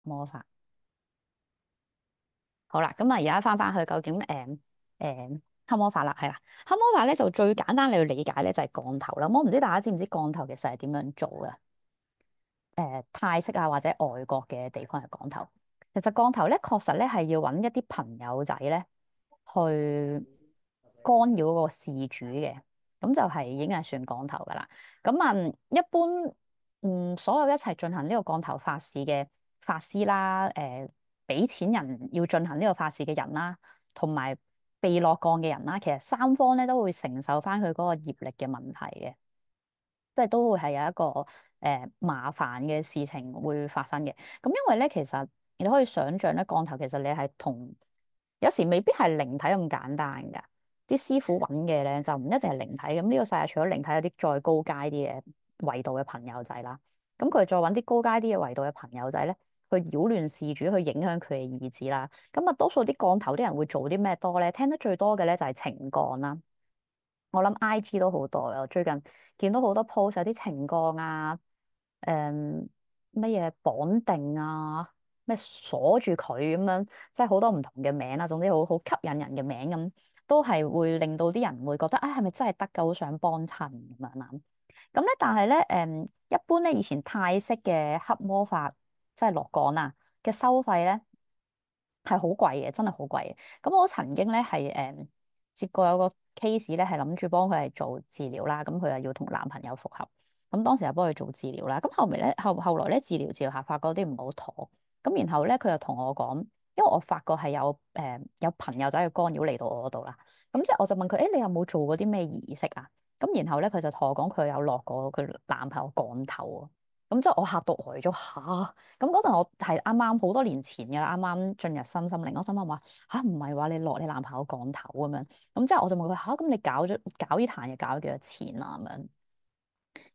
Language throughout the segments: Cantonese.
魔法。好啦，咁啊，而家翻去究竟黑魔法啦，係啦，黑魔法咧就最簡單你要理解咧就係降頭啦。我唔知大家知唔知降頭其實係點樣做嘅？泰式啊或者外國嘅地方係降頭。其實降頭咧確實咧係要揾一啲朋友仔咧去干擾嗰個事主嘅，咁就係已經係算降頭噶啦。咁一般所有一齊進行呢個降頭法事嘅法師啦，俾錢人要進行呢個法事嘅人啦，同埋被落降嘅人啦，其實三方咧都會承受翻佢嗰個業力嘅問題嘅。即係都會係有一個麻煩嘅事情會發生嘅。咁因為咧，其實你可以想象咧，降頭其實你係同有時未必係靈體咁簡單㗎。啲師傅揾嘅咧就唔一定係靈體。咁呢個世界除咗靈體，有啲再高階啲嘅維度嘅朋友仔啦。咁佢再揾啲高階啲嘅維度嘅朋友仔咧，去擾亂事主，去影響佢嘅意志啦。咁啊，多數啲降頭啲人會做啲咩多咧？聽得最多嘅咧就係情降啦。我諗 IG 都好多啊，我最近見到好多 post 有啲情降啊，誒乜嘢綁定啊，咩鎖住佢咁樣，即係好多唔同嘅名啦。總之好吸引人嘅名咁，都係會令到啲人會覺得，啊係咪真係得㗎？好想幫襯咁樣啦。咁咧，但係咧，一般咧以前泰式嘅黑魔法，即係落降啊嘅收費咧。係好貴嘅，真係好貴嘅。咁我曾經咧係接過有個 case 咧，係諗住幫佢係做治療啦。咁佢又要同男朋友復合，咁當時就幫佢做治療啦。咁後尾咧後來咧治療下發覺啲唔好妥，咁然後咧佢又同我講，因為我發覺係有朋友仔去干擾嚟到我嗰度啦。咁即係我就問佢，誒你有冇做過啲咩儀式啊？咁然後咧佢就同我講佢有落過佢男朋友降頭啊。咁即係我嚇到呆咗下。咁嗰陣我係啱啱好多年前嘅啦，啱啱進入身心靈，我心諗話吓唔係話你落你男朋友降頭咁樣，咁之後我就問佢吓，咁你搞呢壇嘢搞咗幾多錢啊？咁樣，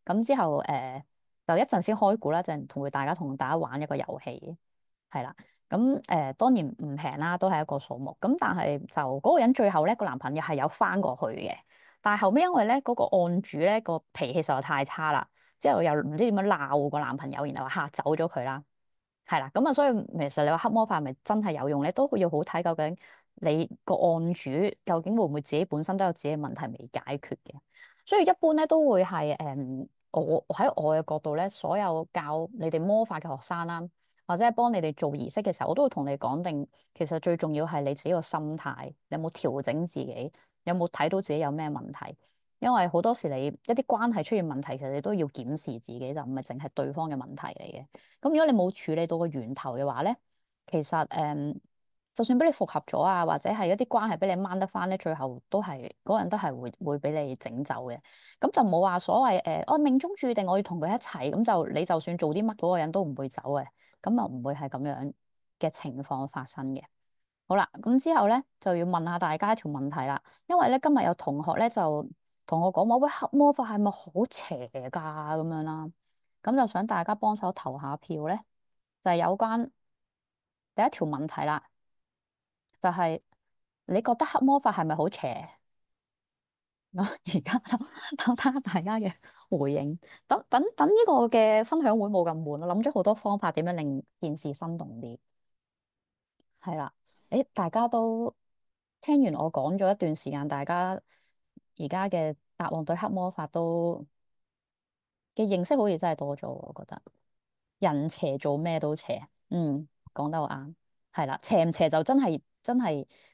咁之後就一陣先開估啦，就係同大家玩一個遊戲，係啦。咁當然唔平啦，都係一個數目。咁但係就嗰個人最後咧個男朋友係有翻過去嘅，但係後尾因為咧嗰個案主咧個脾氣實在太差啦。之後又唔知點樣鬧個男朋友，然後話嚇走咗佢啦，係啦，咁啊，所以其實你話黑魔法係咪真係有用咧，都要好睇究竟你個案主究竟會唔會自己本身都有自己嘅問題未解決嘅，所以一般咧都會係我喺我嘅角度咧，所有教你哋魔法嘅學生啦，或者係幫你哋做儀式嘅時候，我都會同你講定，其實最重要係你自己個心態，你有冇調整自己，有冇睇到自己有咩問題。因為好多時你一啲關係出現問題，其實你都要檢視自己，就唔係淨係對方嘅問題嚟嘅。咁如果你冇處理到個源頭嘅話咧，其實就算俾你復合咗啊，或者係一啲關係俾你掹得翻咧，最後都係嗰個人都係會俾你整走嘅。咁就冇話所謂我命中注定我要同佢一齊，咁就你就算做啲乜嗰個人都唔會走嘅，咁啊唔會係咁樣嘅情況發生嘅。好啦，咁之後咧就要問下大家一條問題啦，因為咧今日有同學咧就同我講話，喂，黑魔法係咪好邪㗎咁樣啦？咁就想大家幫手投下票咧，就係有關第一條問題啦，就係你覺得黑魔法係咪好邪？咁而家就等睇下大家嘅回應，等呢個嘅分享會冇咁悶，我諗咗好多方法點樣令件事生動啲。係啦，誒，大家都聽完我講咗一段時間，大家而家嘅答案對黑魔法都嘅認識好似真係多咗，我覺得人邪做咩都邪，講得好啱，係啦，邪唔邪就真係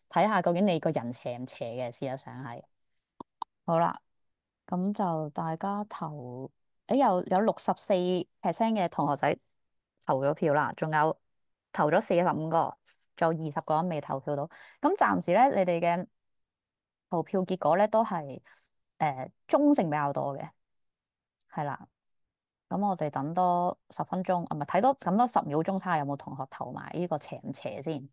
睇下究竟你個人邪唔邪嘅，事實上係。好啦，咁就大家投，誒有64% 嘅同學仔投咗票啦，仲有投咗45個，仲有20個人未投票到。咁暫時咧，你哋嘅投票結果咧都係中性比較多嘅，係啦。咁我哋等多10分鐘，啊唔係睇多等多10秒鐘，睇下有冇同學投埋呢個邪唔邪先，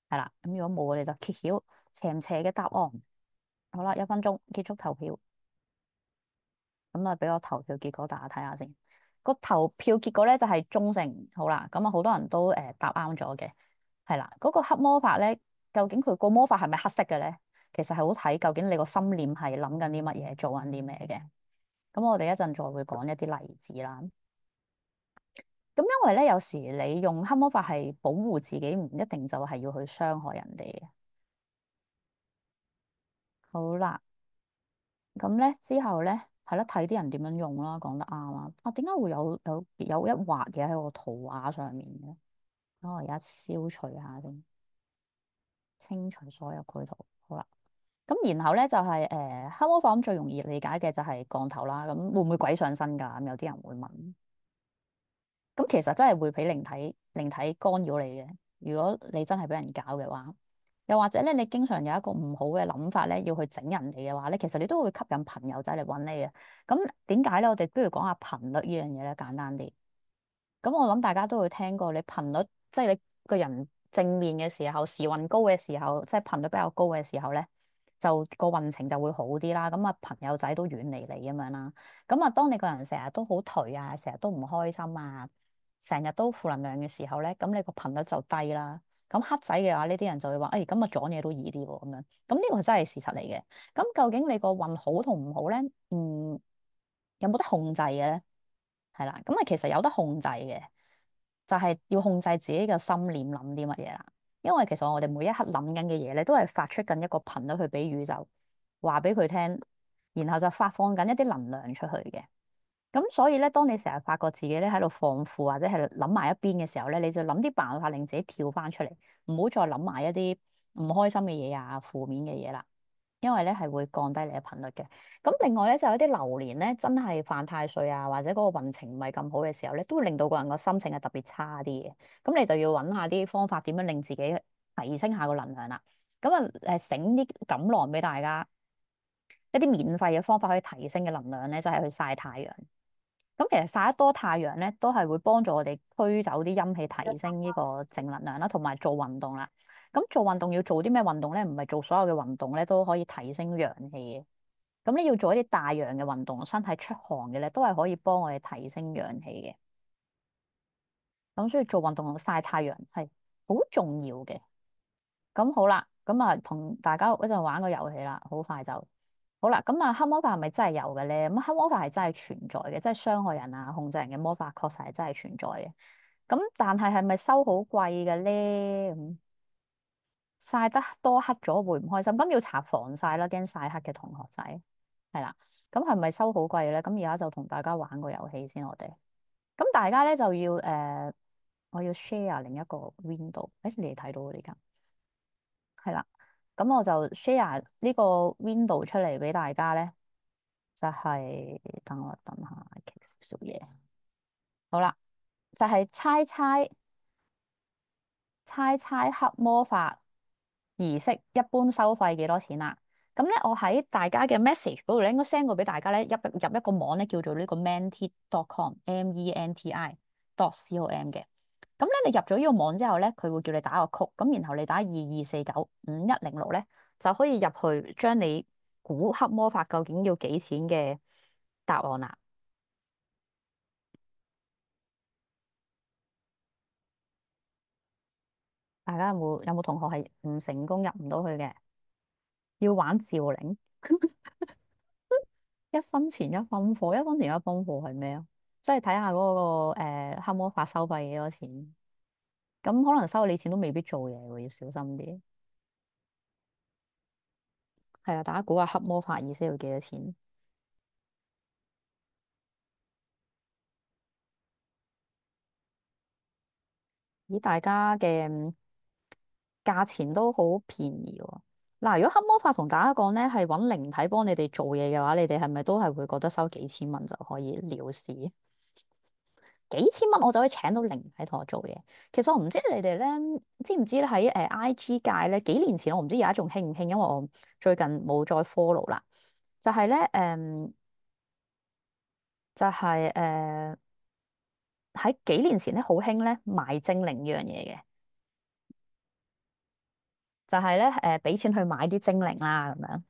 係啦。咁如果冇，我哋就揭曉邪唔邪嘅答案。好啦，1分鐘結束投票。咁啊，俾我投票結果大家睇下先。個投票結果咧就係中性，好啦。咁啊，好多人都答啱咗嘅，係啦。嗰個黑魔法咧，究竟佢個魔法係咪黑色嘅咧？其實係好睇究竟你個心念係諗緊啲乜嘢，做緊啲咩嘅。咁我哋一陣再會講一啲例子啦。咁因為咧，有時你用黑魔法係保護自己，唔一定就係要去傷害人哋嘅。好啦，咁咧之後咧，係啦，睇啲人點樣用啦，講得啱啦。啊，點解會有一畫嘢喺個圖畫上面嘅？等我而家消除下先，清除所有繪圖。好啦，咁然後咧就係、黑魔法咁最容易理解嘅就係降頭啦。咁會唔會鬼上身㗎？咁有啲人會問。咁其實真係會俾靈體干擾你嘅。如果你真係俾人搞嘅話，又或者咧，你經常有一個唔好嘅諗法咧，要去整人哋嘅話咧，其實你都會吸引朋友仔嚟揾你嘅。咁點解咧？我哋不如講下頻率呢樣嘢咧，簡單啲。咁我諗大家都會聽過，你頻率即係你個人正面嘅時候，時運高嘅時候，即係頻率比較高嘅時候咧，就個運程就會好啲啦。咁啊，朋友仔都遠離你咁樣啦。咁啊，當你個人成日都好頹啊，成日都唔開心啊，成日都負能量嘅時候咧，咁你個頻率就低啦。咁黑仔嘅話，呢啲人就會話，誒，咁啊撞嘢都易啲喎，咁樣。咁呢個係真係事實嚟嘅。咁究竟你個運好同唔好咧？有冇得控制嘅咧？係啦，咁啊，其實有得控制嘅，就係要控制自己嘅心念諗啲乜嘢啦。因為其實我哋每一刻諗緊嘅嘢咧，都係發出緊一個頻率去俾宇宙，話俾佢聽，然後就發放緊一啲能量出去嘅。咁所以咧，當你成日發覺自己咧喺度放負或者係諗埋一邊嘅時候咧，你就諗啲辦法令自己跳翻出嚟，唔好再諗埋一啲唔開心嘅嘢啊、負面嘅嘢啦。因為咧係會降低你嘅頻率嘅。咁另外咧就有啲流年咧真係犯太歲啊，或者嗰個運程唔係咁好嘅時候咧，都會令到個人個心情係特別差啲嘅。咁你就要揾下啲方法點樣令自己提升下個能量啦。咁啊醒啲錦囊俾大家，一啲免費嘅方法可以提升嘅能量咧，就係去曬太陽。咁其實曬得多太陽咧，都係會幫助我哋驅走啲陰氣，提升呢個正能量啦，同埋做運動啦。咁做運動要做啲咩運動咧？唔係做所有嘅運動咧都可以提升陽氣嘅。咁你要做一啲大陽嘅運動，身體出汗嘅咧，都係可以幫我哋提升陽氣嘅。咁所以做運動同曬太陽係好重要嘅。咁好啦，咁啊同大家一陣玩個遊戲啦，好快就好啦。咁啊黑魔法係咪真係有嘅咧？咁黑魔法係真係存在嘅，即係傷害人啊、控制人嘅魔法，確實係真係存在嘅。咁但係係咪收好貴嘅咧？曬得多黑咗會唔開心？咁要搽防曬啦，驚曬黑嘅同學仔係啦。咁係咪收好貴咧？咁而家就同大家玩個遊戲先，我哋咁大家咧就要我要 share 另一個 window。誒，你哋睇到嘅而家係啦。咁我就 share 呢個 window 出嚟俾大家咧，就係、等我等下，傾少少嘢。好啦，就係、猜猜黑魔法儀式一般收費幾多錢啦？咁咧，我喺大家嘅 message 嗰度咧，應該 send 過俾大家咧，入一個網咧，叫做呢個 menti.com，MENTI.com 嘅。咁咧，你入咗呢個網之後咧，佢會叫你打個 code，咁然後你打22495106咧，就可以入去將你估黑魔法究竟要幾錢嘅答案啦。大家有冇同學係唔成功入唔到去嘅？要玩趙領？一分錢一分貨，一分錢一分貨係咩啊？即係睇下嗰個黑魔法收費幾多錢？咁可能收你錢都未必做嘢喎，要小心啲。係啊，大家估下黑魔法意思要幾多錢？咦，大家嘅價錢都好便宜喎。嗱，如果黑魔法同大家講咧，係揾靈體幫你哋做嘢嘅話，你哋係咪都係會覺得收幾千蚊就可以了事？幾千蚊我就可以請到靈體同我做嘢。其實我唔知你哋咧，知唔知咧喺IG 界咧，幾年前我唔知而家仲興唔興，因為我最近冇再 follow 啦。就係咧就係喺幾年前咧好興咧賣精靈呢樣嘢嘅，就係咧俾錢去買啲精靈啦咁樣，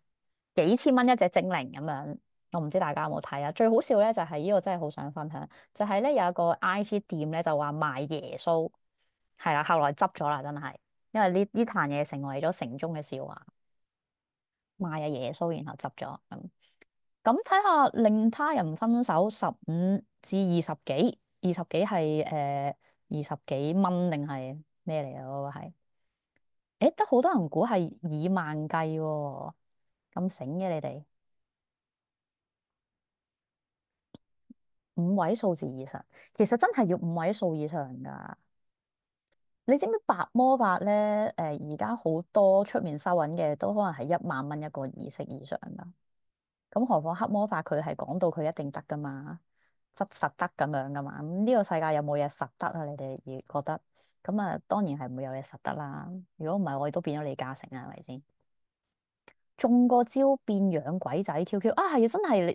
幾千蚊一隻精靈咁樣。我唔知大家有冇睇啊？最好笑咧就係呢個真係好想分享，就係咧有一個 IG 店咧就話賣耶穌。係啦，後來執咗啦，真係，因為呢壇嘢成為咗城中嘅笑話，賣阿耶穌，然後執咗咁。咁睇下令他人分手15至20幾， 20幾係20幾蚊定係咩嚟啊？嗰個係，誒得好多人估係以萬計喎，咁醒嘅你哋，5位數字以上，其實真係要5位數以上㗎。你知唔知白魔法咧？而家好多出面收緊嘅都可能係1萬蚊一個儀式以上㗎。咁何況黑魔法佢係講到佢一定得㗎嘛，實得咁樣㗎嘛。咁呢個世界有冇嘢實得啊？你哋覺得？咁啊，當然係唔會有嘢實得啦。如果唔係，我哋都變咗李嘉誠啦，係咪先？中個招變養鬼仔 QQ 啊，係啊，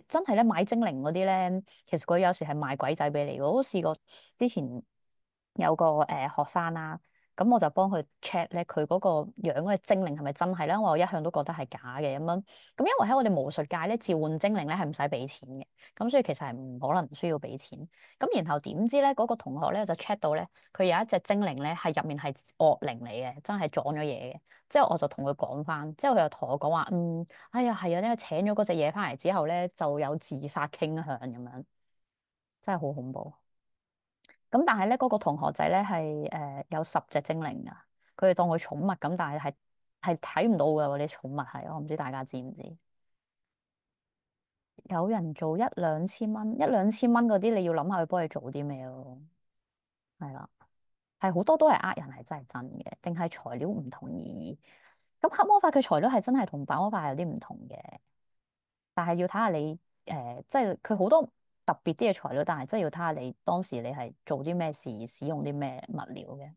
真係咧買精靈嗰啲咧，其實佢有時係賣鬼仔俾你。我都試過之前有個學生啦，咁我就幫佢 check 咧，佢嗰個養嗰個精靈係咪真係咧？因為我一向都覺得係假嘅咁樣。咁因為喺我哋巫術界咧，召喚精靈咧係唔使俾錢嘅，咁所以其實係唔可能唔需要俾錢。咁然後點知咧，嗰個同學咧就 check 到咧，佢有一隻精靈咧係入面係惡靈嚟嘅，真係撞咗嘢嘅。之後我就同佢講翻，之後佢又同我講話，哎呀係啊，因為請咗嗰隻嘢翻嚟之後咧，就有自殺傾向咁樣，真係好恐怖。咁但係咧，嗰個同學仔咧係有10隻精靈噶，佢哋當佢寵物咁，但係睇唔到噶嗰啲寵物係，我唔知大家知唔知？有人做1、2千蚊，1、2千蚊嗰啲，你要諗下佢幫你做啲咩咯？係啦，係好多都係人，係真係真嘅，定係材料唔同而已。咁黑魔法嘅材料係真係同白魔法有啲唔同嘅。但係要睇下你即係佢好多特別啲嘅材料，但係真係要睇下你當時你係做啲咩事，使用啲咩物料嘅。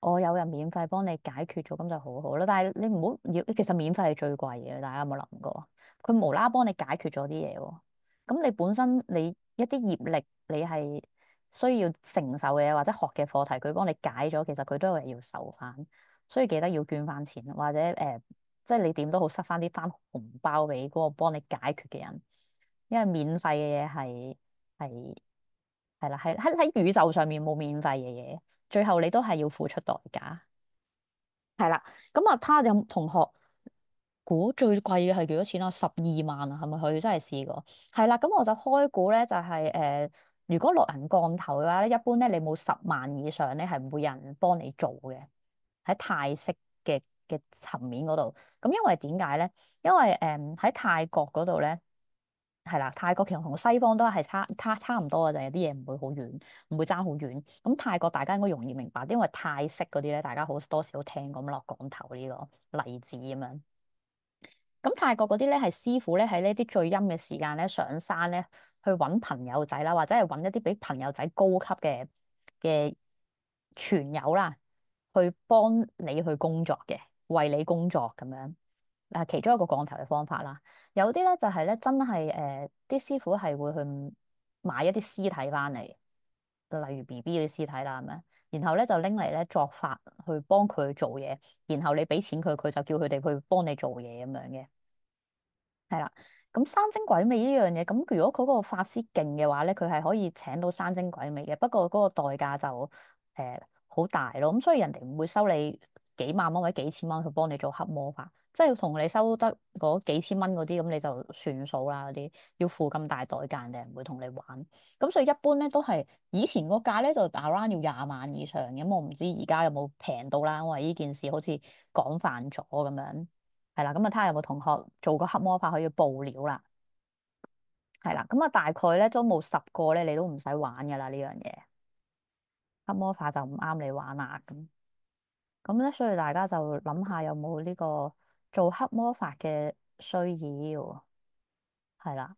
我有人免費幫你解決咗，咁就好好啦。但係你唔好要，其實免費係最貴嘅，大家有冇諗過？佢無啦啦幫你解決咗啲嘢喎，咁你本身你一啲業力你係需要承受嘅嘢或者學嘅課題，佢幫你解咗，其實佢都係要受翻，所以記得要捐翻錢，或者即係你點都好塞翻啲翻紅包俾嗰個幫你解決嘅人，因為免費嘅嘢係係啦，喺宇宙上面冇免費嘅嘢，最後你都係要付出代價。係啦，咁啊，他有同學估最貴嘅係幾多錢啊？12萬啊，係咪佢真係試過？係啦，咁我就開估咧，就係如果落人降頭嘅話咧，一般咧你冇10萬以上咧，係唔會有人幫你做嘅。喺泰式嘅層面嗰度，咁因為點解咧？因為喺泰國嗰度咧。係啦，泰國其實同西方都係差唔多嘅，就係有啲嘢唔會好遠，唔會爭好遠。咁泰國大家應該容易明白，因為泰式嗰啲咧，大家好多時都聽咁落降頭呢個例子咁樣。咁泰國嗰啲咧係師傅咧喺呢啲最陰嘅時間咧上山咧去揾朋友仔啦，或者係揾一啲比朋友仔高級嘅傳友啦，去幫你去工作嘅，為你工作咁樣。嗱，其中一個降頭嘅方法啦，有啲咧就係咧真係啲師傅係會去買一啲屍體翻嚟，例如 BB 嗰啲屍體啦咁樣，然後咧就拎嚟咧作法去幫佢做嘢，然後你俾錢佢，佢就叫佢哋去幫你做嘢咁樣嘅。係啦，咁山精鬼魅呢樣嘢，咁如果嗰個法師勁嘅話咧，佢係可以請到山精鬼魅嘅，不過嗰個代價就好大咯，咁所以人哋唔會收你幾萬蚊或者幾千蚊去幫你做黑魔法，即係同你收得嗰幾千蚊嗰啲，咁你就算數啦，嗰啲要付咁大代價，人哋唔會同你玩，咁所以一般咧都係以前個價咧就 around 要20萬以上，咁我唔知而家有冇平到啦，因為呢件事好似廣泛咗咁樣。係啦，咁啊睇下有冇同學做過黑魔法可以報料啦。係啦，咁啊大概咧都冇10個咧，你都唔使玩噶啦呢樣嘢。黑魔法就唔啱你玩啦咁咧，所以大家就諗下有冇呢個做黑魔法嘅需要。係啦，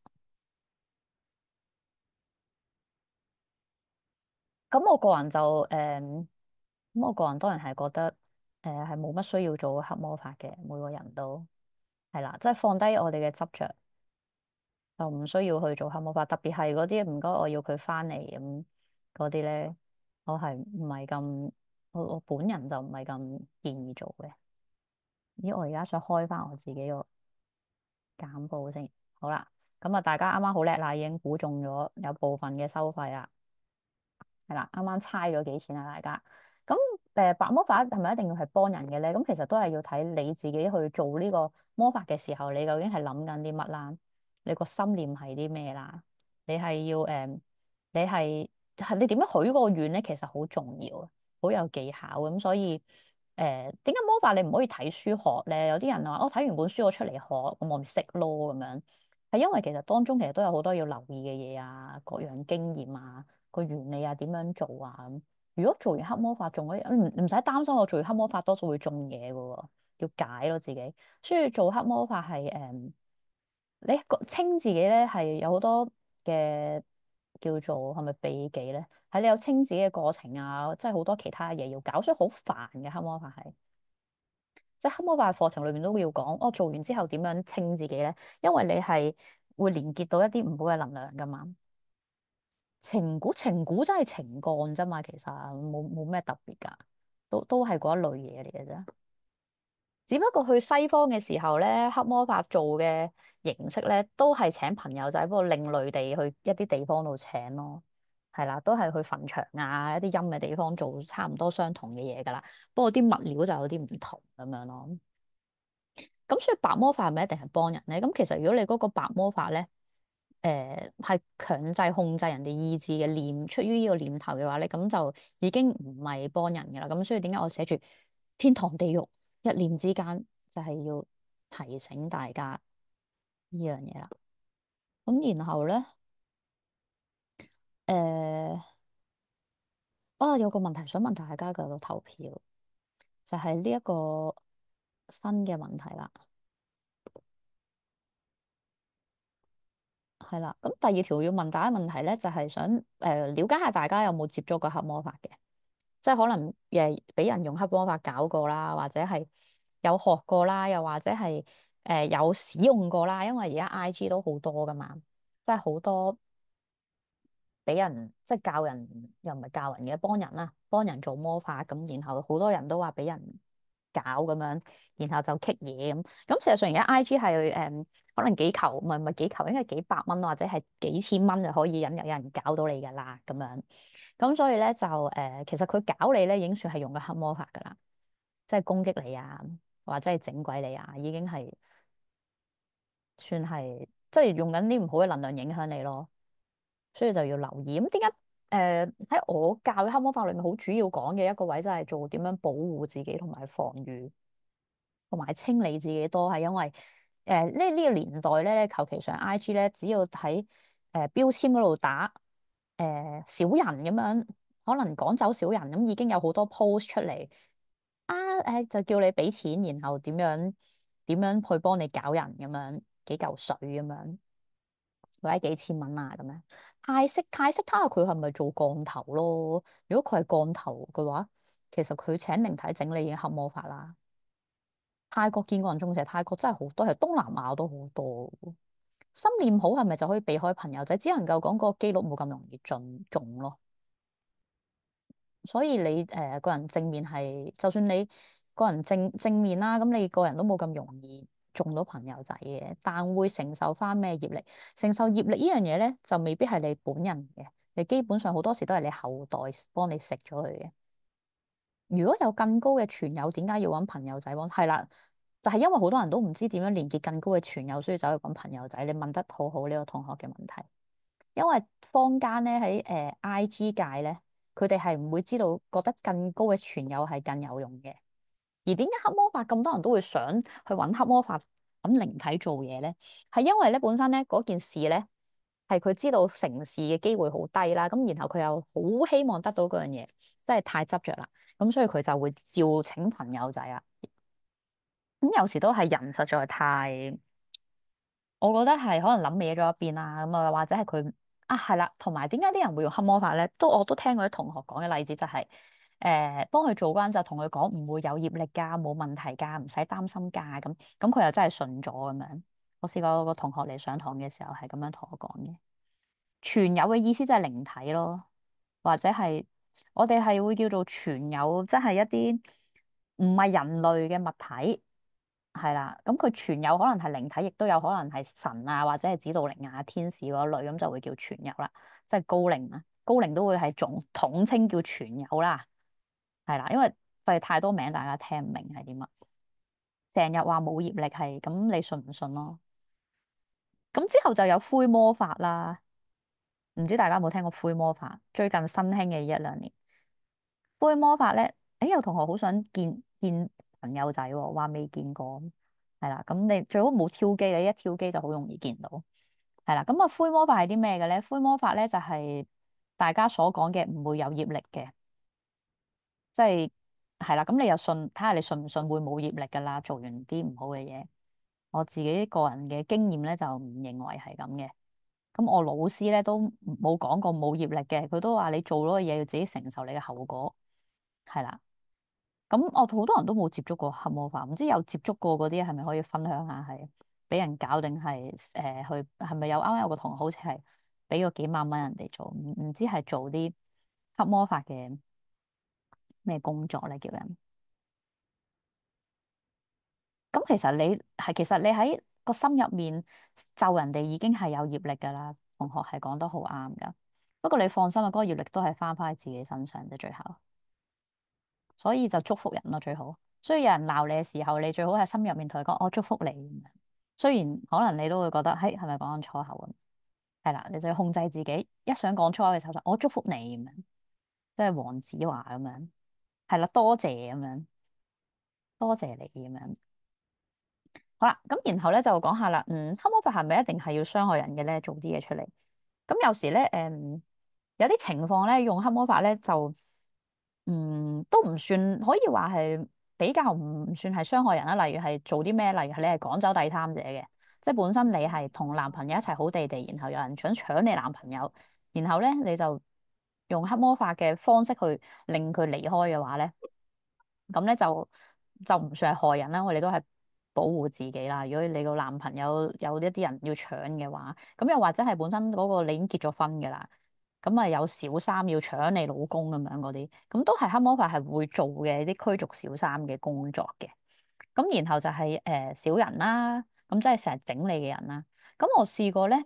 咁我個人就咁我個人當然係覺得係冇乜需要做黑魔法嘅，每個人都係啦，即係放低我哋嘅執着。就唔需要去做黑魔法，特別係嗰啲唔該，我要佢翻嚟咁嗰啲咧，我係唔係咁，我本人就唔係咁建議做嘅。咦，我而家想開翻我自己個簡報先，好啦，咁啊，大家啱啱好叻啦，已經估中咗有部分嘅收費啦，係啦，啱啱猜咗幾錢啊，大家。咁白魔法係咪一定要係幫人嘅咧？咁其實都係要睇你自己去做呢個魔法嘅時候，你究竟係諗緊啲乜啦？你個心念係啲咩啦？你係要你點樣許個願咧，其實好重要啊，好有技巧咁。所以點解魔法你唔可以睇書學咧？有啲人話我睇完本書我出嚟學，咁我咪識咯咁樣。係因為其實當中其實都有好多要留意嘅嘢啊，各樣經驗啊，個原理啊，點樣做啊咁。如果做完黑魔法中咗，唔使擔心我做完黑魔法多數會中嘢噶喎，要解咯自己。所以做黑魔法係你清自己咧係有好多嘅叫做係咪秘技咧？係你有清自己嘅過程啊，即係好多其他嘢要搞，所以好煩嘅黑魔法係。即係黑魔法課程裏面都會要講，我做完之後點樣清自己咧？因為你係會連結到一啲唔好嘅能量噶嘛。情蠱真係情幹啫嘛，其實冇咩特別噶，都係嗰一類嘢嚟嘅啫。只不過去西方嘅時候咧，黑魔法做嘅形式咧，都係請朋友仔，不過另類地去一啲地方度請咯，係啦，都係去墳場啊，一啲陰嘅地方做差唔多相同嘅嘢噶啦，不過啲物料就有啲唔同咁樣咯。咁所以白魔法係咪一定係幫人咧？咁其實如果你嗰個白魔法咧，係強制控制人哋意志嘅出於呢個念頭嘅話咧，咁就已經唔係幫人嘅啦。咁所以點解我寫住天堂地獄一念之間，就係要提醒大家呢樣嘢啦。咁然後咧，誒、有個問題想問大家嘅投票，就係呢一個新嘅問題啦。係啦，咁第二條要問大家問題咧，就係想了解下大家有冇接觸過黑魔法嘅，即係可能俾人用黑魔法搞過啦，或者係有學過啦，又或者係有使用過啦，因為而家 IG 都好多噶嘛，即係好多俾人即係教人又唔係教人嘅，幫人啦，幫人做魔法咁，然後好多人都話俾人搞咁樣，然後就棘嘢咁。咁事實上而家 IG 係可能幾球唔係幾球，應該係幾百蚊或者係幾千蚊就可以引有人搞到你噶啦咁樣。咁所以咧就其實佢搞你咧已經算係用嘅黑魔法噶啦，即係攻擊你啊，或者係整鬼你啊，已經係算係即係用緊啲唔好嘅能量影響你咯。所以就要留意。咁點解喺我教嘅黑魔法裏面好主要講嘅一個位，就係做點樣保護自己同埋防禦同埋清理自己多，係因為呢個年代咧，求其上 IG 咧，只要喺標籤嗰度打小人咁樣，可能趕走小人咁，已經有好多 post 出嚟啊就叫你俾錢，然後點樣去幫你搞人咁樣幾嚿水咁樣。或者幾千蚊啊咁樣，太識睇下佢係咪做降頭咯？如果佢係降頭嘅話，其實佢請靈體整理已經黑魔法啦。泰國見過人中邪，泰國真係好多，係東南亞都好多。心念好係咪就可以避開朋友仔？只能夠講個機率冇咁容易中咯。所以你個人正面係，就算你個人正面啦，咁你個人都冇咁容易中到朋友仔嘅，但會承受翻咩業力？承受業力呢樣嘢咧，就未必係你本人嘅，你基本上好多時都係你後代幫你食咗佢嘅。如果有更高嘅傳友，點解要揾朋友仔幫？係啦，就係因為好多人都唔知點樣連結更高嘅傳友，所以走去揾朋友仔。你問得好好呢個同學嘅問題。因為坊間咧喺IG 界咧，佢哋係唔會知道覺得更高嘅存有係更有用嘅。而點解黑魔法咁多人都會想去揾黑魔法揾靈體做嘢咧？係因為咧本身咧嗰件事咧係佢知道成事嘅機會好低啦，咁然後佢又好希望得到嗰樣嘢，真係太執着啦。咁所以佢就會召請朋友仔啦。咁有時都係人實在太〜我覺得係可能諗歪咗一邊啦，咁啊或者係佢啊係啦，同埋點解啲人會用黑魔法咧？我都聽過啲同學講嘅例子，就係幫佢做嗰陣就同佢講唔會有業力㗎，冇問題㗎，唔使擔心㗎，咁佢又真係信咗咁樣。我試過個同學嚟上堂嘅時候係咁樣同我講嘅。傳有嘅意思就係靈體咯，或者係我哋係會叫做傳有，即係一啲唔係人類嘅物體。係啦，咁佢存有可能係靈體，亦都有可能係神啊，或者係指導靈啊、天使嗰類，咁就會叫存有啦。即係高靈啊，高靈都會係統稱叫存有啦。係啦，因為費太多名，大家聽唔明係點啊。成日話冇業力係，咁你信唔信咯？咁之後就有灰魔法啦。唔知大家有冇聽過灰魔法？最近新興嘅一兩年，灰魔法咧，誒有同學好想見朋友仔喎，話未見過，係啦，咁你最好冇挑機，你一挑機就好容易見到，係啦，咁啊灰魔法係啲咩嘅咧？灰魔法咧就係大家所講嘅唔會有業力嘅，即係啦，咁你又信，睇下你信唔信會冇業力噶啦，做完啲唔好嘅嘢。我自己個人嘅經驗咧就唔認為係咁嘅。咁我老師咧都冇講過冇業力嘅，佢都話你做咗嘅嘢要自己承受你嘅後果，係啦。咁我好多人都冇接觸過黑魔法，唔知有接觸過嗰啲係咪可以分享下係俾人搞定係去係咪有啱啱有個同學好似係俾咗幾萬蚊人哋做，唔知係做啲黑魔法嘅咩工作咧叫人。咁其實你喺個心入面咒人哋已經係有業力噶啦，同學係講得好啱噶。不過你放心啊，嗰個業力都係翻返喺自己身上嘅最後，所以就祝福人咯最好。所以有人鬧你嘅時候，你最好喺心入面同佢講我祝福你咁樣。雖然可能你都會覺得，嘿係咪講緊粗口咁？係啦，你就要控制自己，一想講粗口嘅時候就我祝福你咁樣，即係黃子華咁樣，係啦，多謝咁樣，多謝你咁樣。好啦，咁然後咧就講下啦，黑魔法係咪一定係要傷害人嘅咧？做啲嘢出嚟，咁有時咧，有啲情況咧，用黑魔法咧就，都唔算可以話係比較唔算係傷害人啦。例如係做啲咩？例如係你係趕走第三者嘅，即係本身你係同男朋友一齊好地地，然後有人想搶你男朋友，然後咧你就用黑魔法嘅方式去令佢離開嘅話咧。咁咧就唔算係害人啦，我哋都係保護自己啦。如果你個男朋友有一啲人要搶嘅話，咁又或者係本身嗰個你已經結咗婚嘅啦，咁啊有小三要搶你老公咁樣嗰啲，咁都係黑魔法係會做嘅啲驅逐小三嘅工作嘅。咁然後就係小人啦，咁即係成日整你嘅人啦。咁我試過咧。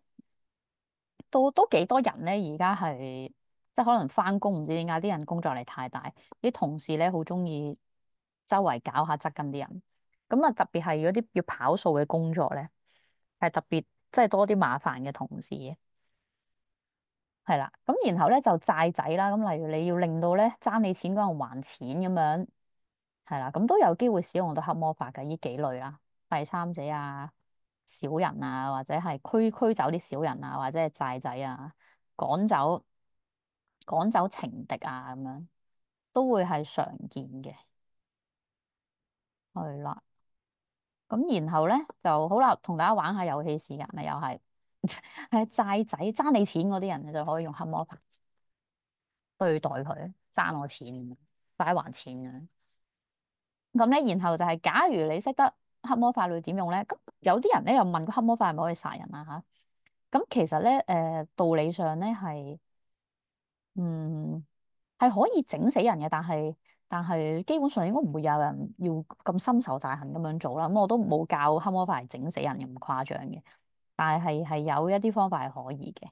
都幾多人咧，而家係即係可能翻工，唔知點解啲人工作力太大，啲同事咧好中意周圍搞下側跟啲人。咁啊，特別係嗰啲要跑數嘅工作咧，係特別即係多啲麻煩嘅同事嘅，係啦。咁然後咧就債仔啦，咁例如你要令到咧爭你錢嗰人還錢咁樣，係啦，咁都有機會使用到黑魔法嘅呢幾類啦，第三者啊。小人啊，或者係驅走啲小人啊，或者係債仔啊，趕走趕走情敵啊，咁樣都會係常見嘅，係啦。咁然後咧就好啦，同大家玩下遊戲時間啦，又係係債仔爭你錢嗰啲人，你就可以用黑魔法對待佢，爭我錢，快還錢嘅。咁咧，然後就係假如你識得黑魔法會點用咧？咁有啲人咧又問個黑魔法係咪可以殺人啊？吓，咁其實咧，道理上咧係。嗯，係可以整死人嘅，但係基本上應該唔會有人要咁深仇大恨咁樣做啦。咁我都冇教黑魔法係整死人咁誇張嘅，但係有一啲方法係可以嘅。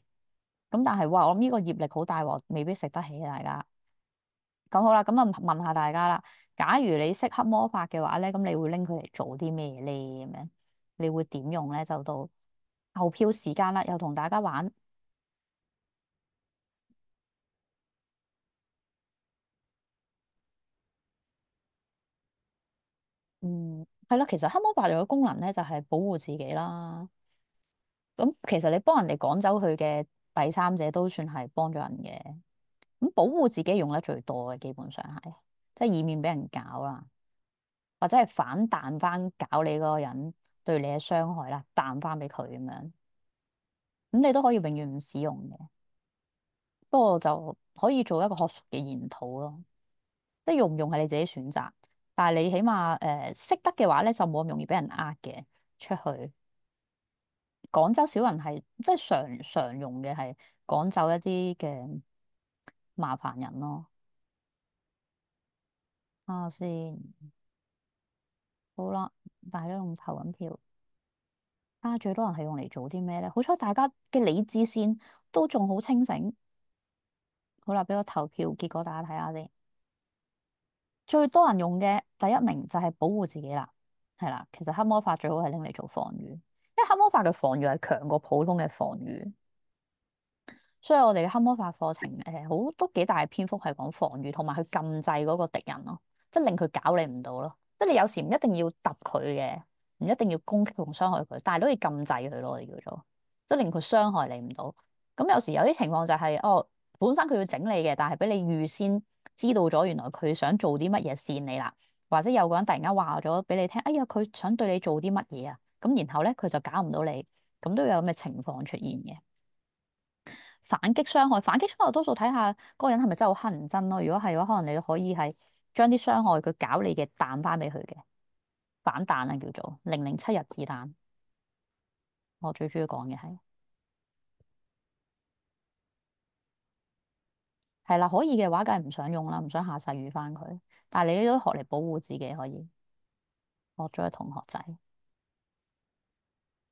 咁但係哇，我諗呢個業力好大鑊，未必食得起大家。咁好啦，咁啊問下大家啦，假如你識黑魔法嘅話咧，咁你會拎佢嚟做啲咩咧？咁樣你會點用咧？就到投票時間啦，又同大家玩。係啦，其實黑魔法有個功能咧，就係保護自己啦。咁其實你幫人哋趕走佢嘅第三者，都算係幫咗人嘅。咁保護自己用得最多嘅，基本上係即係以免俾人搞啦，或者係反彈翻搞你嗰個人對你嘅傷害啦，彈翻俾佢咁樣。咁你都可以永遠唔使用嘅，不過就可以做一個學術嘅研討咯。即係用唔用係你自己選擇，但係你起碼識得嘅話咧，就冇咁容易俾人呃嘅出去。廣州小人係即係常用嘅係趕走一啲嘅麻煩人咯。啊先，好啦，大家用投緊票，啊最多人係用嚟做啲咩咧？好彩大家嘅理智線都仲好清醒。好啦，俾我投票結果大家睇下先。最多人用嘅第一名就係保護自己啦，係啦。其實黑魔法最好係拎嚟做防禦，因為黑魔法嘅防禦係強過普通嘅防禦。所以我哋嘅黑魔法課程好都幾大篇幅係講防禦，同埋去禁制嗰個敵人咯，即係令佢搞你唔到咯。即係你有時唔一定要揼佢嘅，唔一定要攻擊同傷害佢，但係都可以禁制佢咯，我哋叫做即係令佢傷害你唔到。咁有時有啲情況就係哦，本身佢要整你嘅，但係俾你預先知道咗，原來佢想做啲乜嘢扇你啦，或者有個人突然間話咗俾你聽，哎呀佢想對你做啲乜嘢啊，咁然後咧佢就搞唔到你，咁都有咁嘅情況出現嘅。反擊傷害，反擊傷害多數睇下嗰個人係咪真係好乞人憎咯。如果係嘅話，可能你可以係將啲傷害佢搞你嘅彈翻俾佢嘅反彈啊，叫做007日子彈。我最中意講嘅係啦，可以嘅話，梗係唔想用啦，唔想下世遇翻佢。但係你都學嚟保護自己，可以學咗嘅同學仔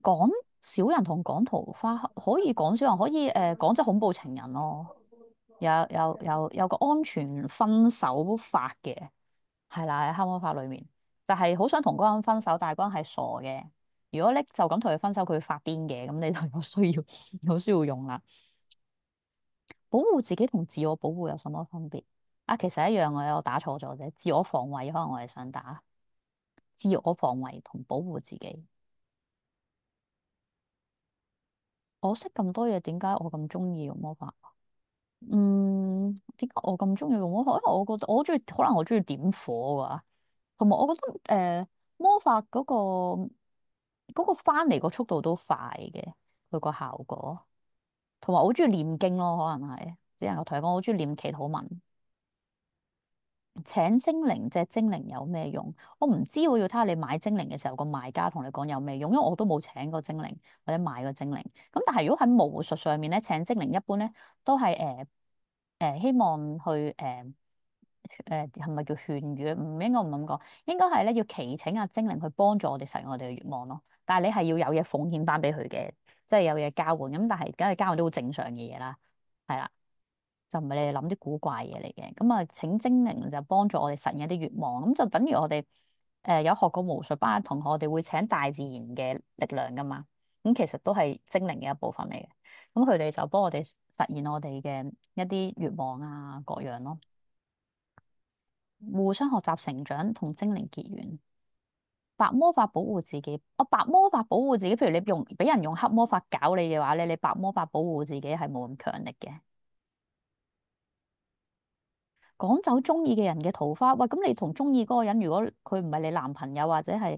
講小人同講桃花，可以講小人，可以講即係恐怖情人咯。有個安全分手法嘅。係啦，喺黑魔法裏面就係好想同嗰個人分手，但係嗰個人係傻嘅。如果咧就咁同佢分手，佢會發癲嘅，咁你就有需要有需要用啦。保護自己同自我保護有什麼分別？啊，其實一樣嘅，我打錯咗啫。自我防衛可能我係想打自我防衛同保護自己。我識咁多嘢，點解我咁中意用魔法？點解我咁中意用魔法？因為我覺得我好中意，可能我中意點火噶，同埋我覺得魔法嗰個翻嚟個速度都快嘅，佢個效果，同埋我好中意念經咯，可能係只能夠同你講，我好中意念祈禱文。請精靈隻精靈有咩用？我唔知喎，要睇下你買精靈嘅時候個賣家同你講有咩用，因為我都冇請過精靈或者買過精靈。咁但係如果喺巫術上面咧，請精靈一般咧都係希望去係咪叫勸喻？唔應該唔咁講，應該係咧要祈請阿精靈去幫助我哋實現我哋嘅願望咯。但係你係要有嘢奉獻翻俾佢嘅，即係有嘢交換。咁但係梗係交換啲好正常嘅嘢啦，係啦。就唔係你哋諗啲古怪嘢嚟嘅，咁啊請精靈就幫助我哋實現一啲願望，咁就等於我哋有學過巫術班嘅同學，我哋會請大自然嘅力量噶嘛，咁其實都係精靈嘅一部分嚟嘅，咁佢哋就幫我哋實現我哋嘅一啲願望啊各樣咯，互相學習成長同精靈結緣，白魔法保護自己，白魔法保護自己，譬如你用俾人用黑魔法搞你嘅話咧，你白魔法保護自己係冇咁強力嘅。趕走中意嘅人嘅桃花，喂，咁你同中意嗰個人，如果佢唔係你男朋友或者係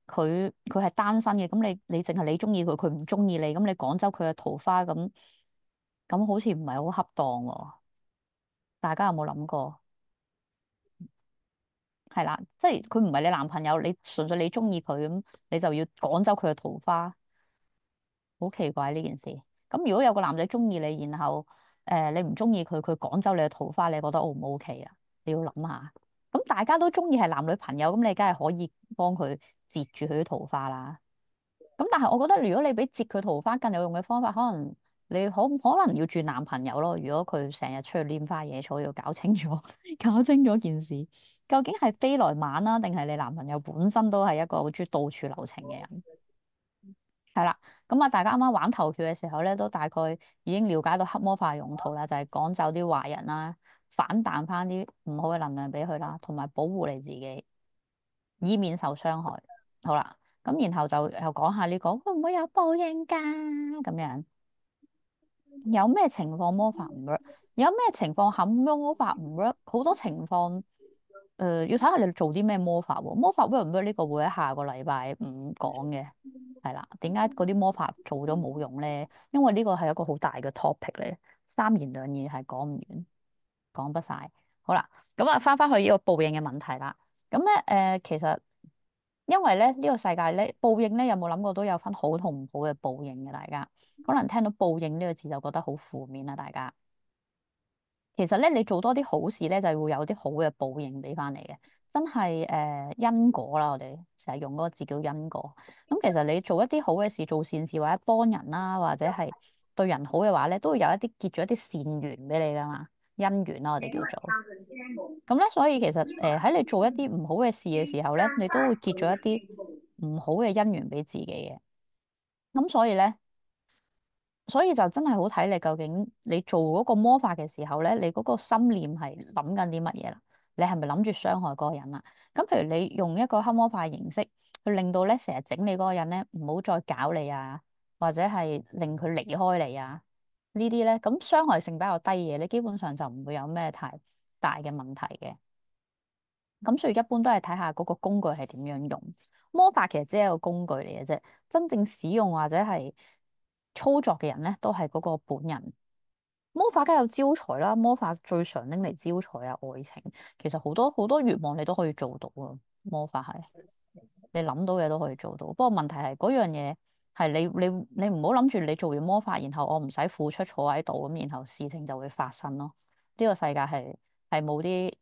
佢係單身嘅，咁你淨係你中意佢，佢唔中意你，咁你趕走佢嘅桃花，咁好似唔係好恰當喎。大家有冇諗過？係啦，即係佢唔係你男朋友，你純粹你中意佢，咁你就要趕走佢嘅桃花。好奇怪呢件事。咁如果有個男仔中意你，然後你唔中意佢，佢趕走你嘅桃花，你覺得 O 唔 OK 啊？你要諗下。咁大家都中意係男女朋友，咁你梗係可以幫佢截住佢啲桃花啦。咁但係我覺得如果你比截佢桃花更有用嘅方法，可能你可能要轉男朋友咯。如果佢成日出去拈花惹草，要搞清楚搞清楚件事，究竟係飛來晚啦，定係你男朋友本身都係一個好中意到處留情嘅人？係啦，咁啊，大家啱啱玩投票嘅時候咧，都大概已經了解到黑魔法嘅用途啦，就係趕走啲壞人啦，反彈翻啲唔好嘅能量俾佢啦，同埋保護你自己，以免受傷害。好啦，咁然後就又講下呢個會唔會有報應㗎？咁樣有咩情況魔法唔 work？有咩情況下魔法唔 work？好多情況，要睇下你做啲咩魔法喎。魔法 work 唔 work 呢個會喺下個禮拜五講嘅。係啦，點解嗰啲魔法做咗冇用咧？因為呢個係一個好大嘅 topic 嚟，三言兩語係講唔完，講不晒。好啦，咁啊，翻去呢個報應嘅問題啦。咁咧，其實因為咧呢個世界咧報應咧有冇諗過都有分好同唔好嘅報應嘅，大家可能聽到報應呢個字就覺得好負面啦，大家。其實咧，你做多啲好事咧，就會有啲好嘅報應俾翻你嘅，真係因果啦。我哋成日用嗰個字叫因果。咁其實你做一啲好嘅事，做善事或者幫人啦，或者係對人好嘅話咧，都會有一啲結咗一啲善緣俾你噶嘛，姻緣啦，我哋叫做。咁咧，所以其實喺你做一啲唔好嘅事嘅時候咧，你都會結咗一啲唔好嘅姻緣俾自己嘅。咁所以咧。所以就真係好睇你究竟你做嗰個魔法嘅時候咧，你嗰個心念係諗緊啲乜嘢啦？你係咪諗住傷害嗰個人啦？咁譬如你用一個黑魔法嘅形式去令到咧成日整你嗰個人咧唔好再搞你啊，或者係令佢離開你啊，呢啲咧咁傷害性比較低嘅，你基本上就唔會有咩太大嘅問題嘅。咁所以一般都係睇下嗰個工具係點樣用。魔法其實只係一個工具嚟嘅啫，真正使用或者係操作嘅人咧，都係嗰個本人。魔法梗係有招財啦，魔法最常拎嚟招財啊，愛情，其實好多好多願望你都可以做到啊。魔法係你諗到嘅都可以做到，不過問題係嗰樣嘢係你唔好諗住你做完魔法，然後我唔使付出坐喺度咁，然後事情就會發生咯。呢個世界係冇啲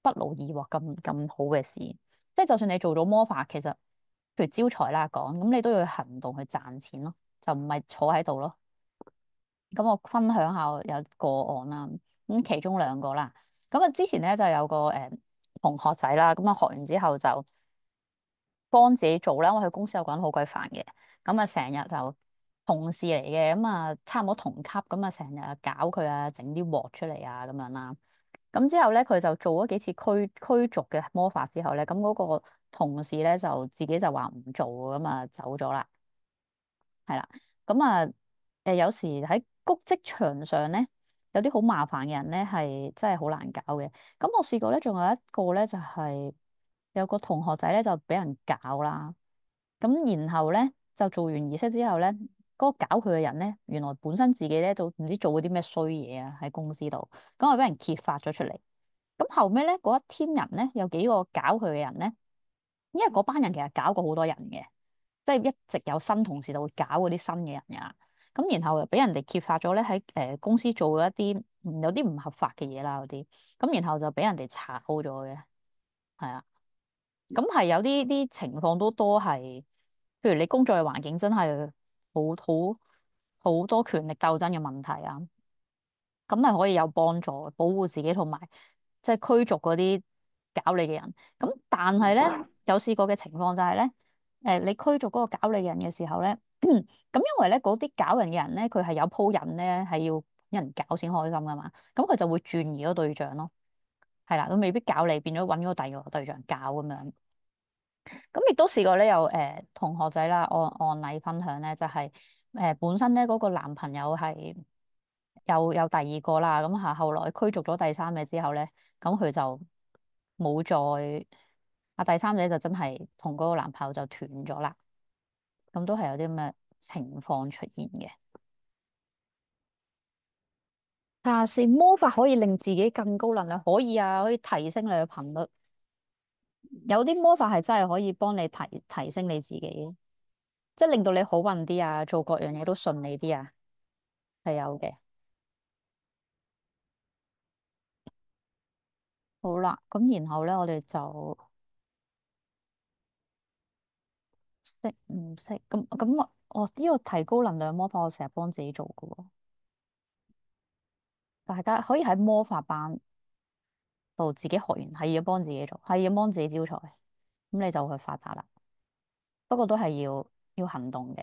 不勞而獲咁好嘅事，即係就算你做到魔法，其實譬如招財啦講，咁你都要去行動去賺錢咯，就唔係坐喺度咯。咁我分享下有個案啦，咁其中兩個啦。咁啊之前咧就有個同學仔啦，咁啊學完之後就幫自己做啦，因為佢公司有個人好鬼煩嘅，咁啊成日就同事嚟嘅，咁啊差唔多同級，咁啊成日搞佢啊，整啲鑊出嚟啊咁樣啦。咁之後咧佢就做咗幾次驅逐嘅魔法之後咧，咁嗰個同事咧就自己就話唔做，咁啊走咗啦。係啦，咁啊，有時喺谷職場上咧，有啲好麻煩嘅人咧，係真係好難搞嘅。咁我試過咧，仲有一個咧，就係有個同學仔咧，就俾人搞啦。咁然後咧，就做完儀式之後咧，嗰個搞佢嘅人咧，原來本身自己咧就唔知做咗啲咩衰嘢啊，喺公司度，咁啊俾人揭發咗出嚟。咁後尾咧，嗰一 team 人咧，有幾個搞佢嘅人咧，因為嗰班人其實搞過好多人嘅。即係一直有新同事就會搞嗰啲新嘅人㗎，咁然後又俾人哋揭發咗咧喺公司做咗一啲有啲唔合法嘅嘢啦嗰啲，咁然後就俾人哋炒咗嘅，係啊，咁係有啲情況都多係，譬如你工作嘅環境真係好多權力鬥爭嘅問題啊。咁係可以有幫助，保護自己同埋即係驅逐嗰啲搞你嘅人。咁但係咧，有試過嘅情況就係咧，你驅逐嗰個搞你嘅人嘅時候咧，咁因為咧嗰啲搞人嘅人咧，佢係有鋪人咧，係要有人搞先開心噶嘛。咁佢就會轉移嗰個對象咯，係啦，佢未必搞你，變咗揾嗰個第二個對象搞咁樣。咁亦都試過咧，有同學仔啦，案例分享咧，就係、本身咧嗰個男朋友係有第二個啦，咁後來驅逐咗第三者之後咧，咁佢就冇再第三者就真係同嗰個男朋友就斷咗啦，咁都係有啲咁嘅情況出現嘅。下是魔法可以令自己更高能量，可以啊，可以提升你嘅頻率。有啲魔法係真係可以幫你提升你自己，即係令到你好運啲啊，做各樣嘢都順利啲啊，係有嘅。好啦，咁然後咧，我哋就識唔識？咁我呢個提高能量魔法，我成日幫自己做嘅喎。大家可以喺魔法班度自己學完，係要幫自己做，係要幫自己招財，咁你就會發達啦。不過都係要行動嘅。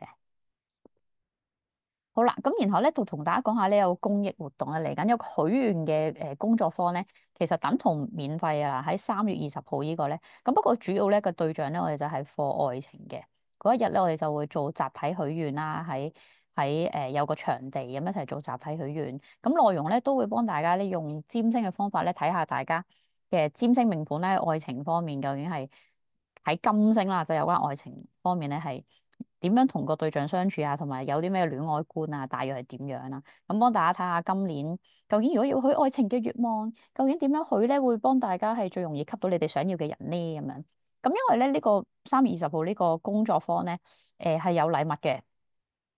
好啦，咁然後咧就同大家講下呢有個公益活動咧嚟緊，有個許願嘅工作坊咧，其實等同免費啊，喺3月20號呢個咧，咁不過主要咧個對象咧，我哋就係課愛情嘅嗰一日咧，我哋就會做集體許願啦，喺有個場地咁一齊做集體許願，咁內容咧都會幫大家咧用占星嘅方法咧睇下大家嘅占星命盤咧愛情方面究竟係喺金星啦，就有關愛情方面咧係。點樣同個對象相處啊，同埋有啲咩戀愛觀啊，大約係點樣啦？咁幫大家睇下今年究竟如果要許愛情嘅願望，究竟點樣許咧，會幫大家係最容易吸到你哋想要嘅人呢？咁樣咁因為咧呢個3月20號呢個工作坊咧，係有禮物嘅，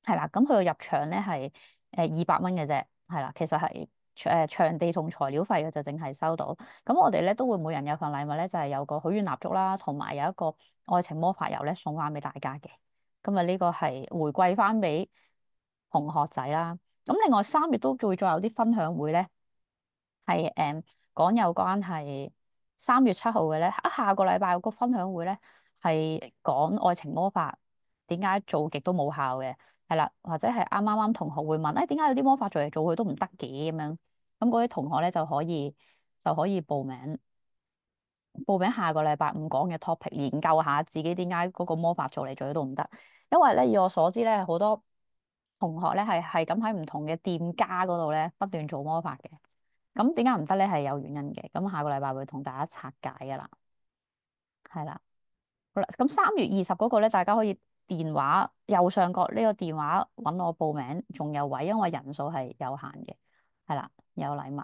係啦。咁佢個入場咧係200蚊嘅啫，係啦。其實係場地同材料費嘅就淨係收到。咁我哋咧都會每人有份禮物咧，就係有個許願蠟燭啦，同埋有一個愛情魔法油咧送翻俾大家嘅。今日呢個係回饋翻俾同學仔啦。咁另外3月都會再有啲分享會咧，係講有關係3月7號嘅咧。下個禮拜有個分享會咧，係講愛情魔法點解做極都冇效嘅。係啦，或者係啱同學會問，誒點解有啲魔法做嚟做去都唔得嘅咁樣？咁嗰啲同學咧就可以報名下個禮拜五講嘅 topic，研究下自己點解嗰個魔法做嚟做去都唔得。因為咧，以我所知咧，好多同學咧係咁喺唔同嘅店家嗰度咧不斷做魔法嘅。咁點解唔得咧？係有原因嘅。咁下個禮拜會同大家拆解噶啦，係啦。好啦，咁3月20嗰個咧，大家可以電話右上角呢個電話揾我報名，仲有位，因為人數係有限嘅，係啦，有禮物。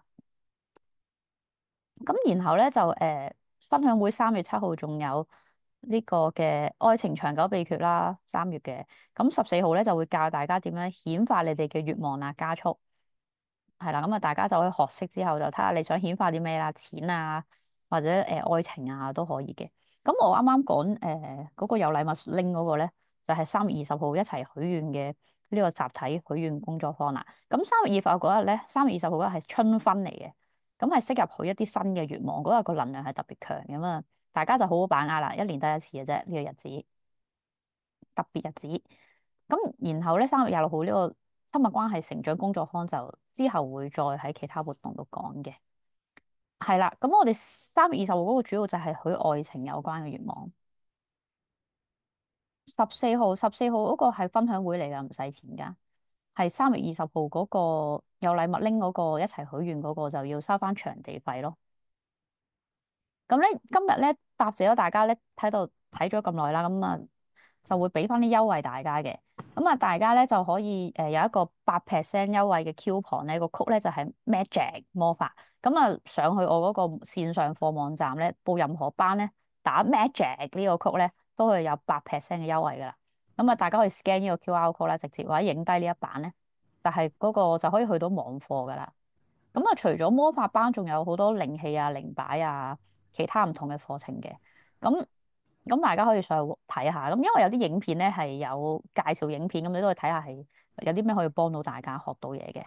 咁然後咧就分享會3月7號仲有呢個嘅愛情長久秘訣啦，3月嘅。咁14號咧就會教大家點樣顯化你哋嘅願望啊，加速。係啦，咁啊，大家就可以學識之後就睇下你想顯化啲咩啦，錢啊，或者愛情啊都可以嘅。咁我啱啱講嗰個有禮物拎嗰個咧，就係3月20號一齊許願嘅呢個集體許願工作坊啦。咁3月20號嗰日咧，3月20號嗰日係春分嚟嘅，咁係適合許一啲新嘅願望，嗰日個能量係特別強嘅嘛，大家就好好把握啦，一年得一次嘅啫呢個日子，特別日子。咁然後咧3月26號呢個親密關係成長工作坊就之後會再喺其他活動度講嘅，係啦。咁我哋3月20號嗰個主要就係許愛情有關嘅願望。十四號嗰個係分享會嚟噶，唔使錢噶。係3月20號嗰個有禮物拎嗰個一齊許願嗰個就要收翻場地費咯。咁咧今日咧答謝咗大家咧睇到睇咗咁耐啦，咁啊就會俾翻啲優惠大家嘅。咁啊大家咧就可以有一個8% 優惠嘅 coupon 咧，個曲咧就係 Magic 魔法。咁啊上去我嗰個線上課網站咧報任何班咧打 Magic 呢個曲咧都會有8% 嘅優惠噶啦。咁啊大家可以 scan 呢個 QR code 啦，直接或者影低呢一版咧，就係嗰個就可以去到網課噶啦。咁啊，除咗魔法班，仲有好多靈氣啊、靈擺啊，其他唔同嘅課程嘅。咁大家可以上去睇下。咁因為有啲影片咧係有介紹影片，咁你都可以睇下係有啲咩可以幫到大家學到嘢嘅。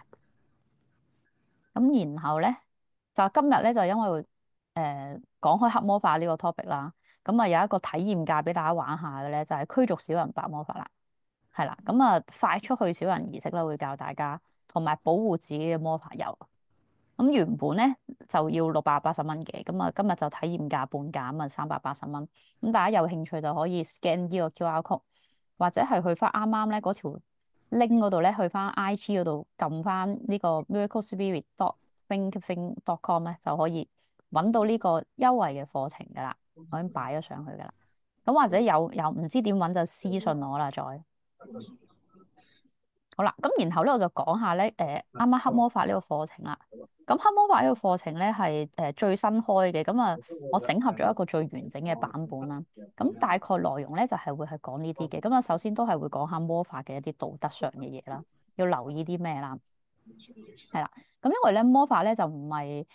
咁然後咧就今日咧就因為講開黑魔法呢個 topic 啦，咁啊有一個體驗價俾大家玩下嘅咧，就係驅逐小人白魔法啦，係啦。咁啊快出去小人儀式啦，會教大家同埋保護自己嘅魔法油。咁原本咧就要680蚊嘅，咁啊今日就體驗價半價，咁啊380蚊。咁大家有興趣就可以 scan 呢個 QR code，或者係去翻啱啱咧嗰條 link 嗰度咧，去翻 IG 嗰度撳翻呢個 miraclespirit.thinkthing.com 咧，就可以揾到呢個優惠嘅課程噶啦，我已經擺咗上去噶啦。咁或者有唔知點揾就私信我啦，再。好啦，咁然後咧我就講下咧，啱啱黑魔法呢個課程啦。咁黑魔法呢個課程咧係最新開嘅，咁啊我整合咗一個最完整嘅版本啦。咁大概內容咧就係會係講呢啲嘅。咁啊首先都係會講下魔法嘅一啲道德上嘅嘢啦，要留意啲咩啦？係啦，咁因為咧魔法咧就唔係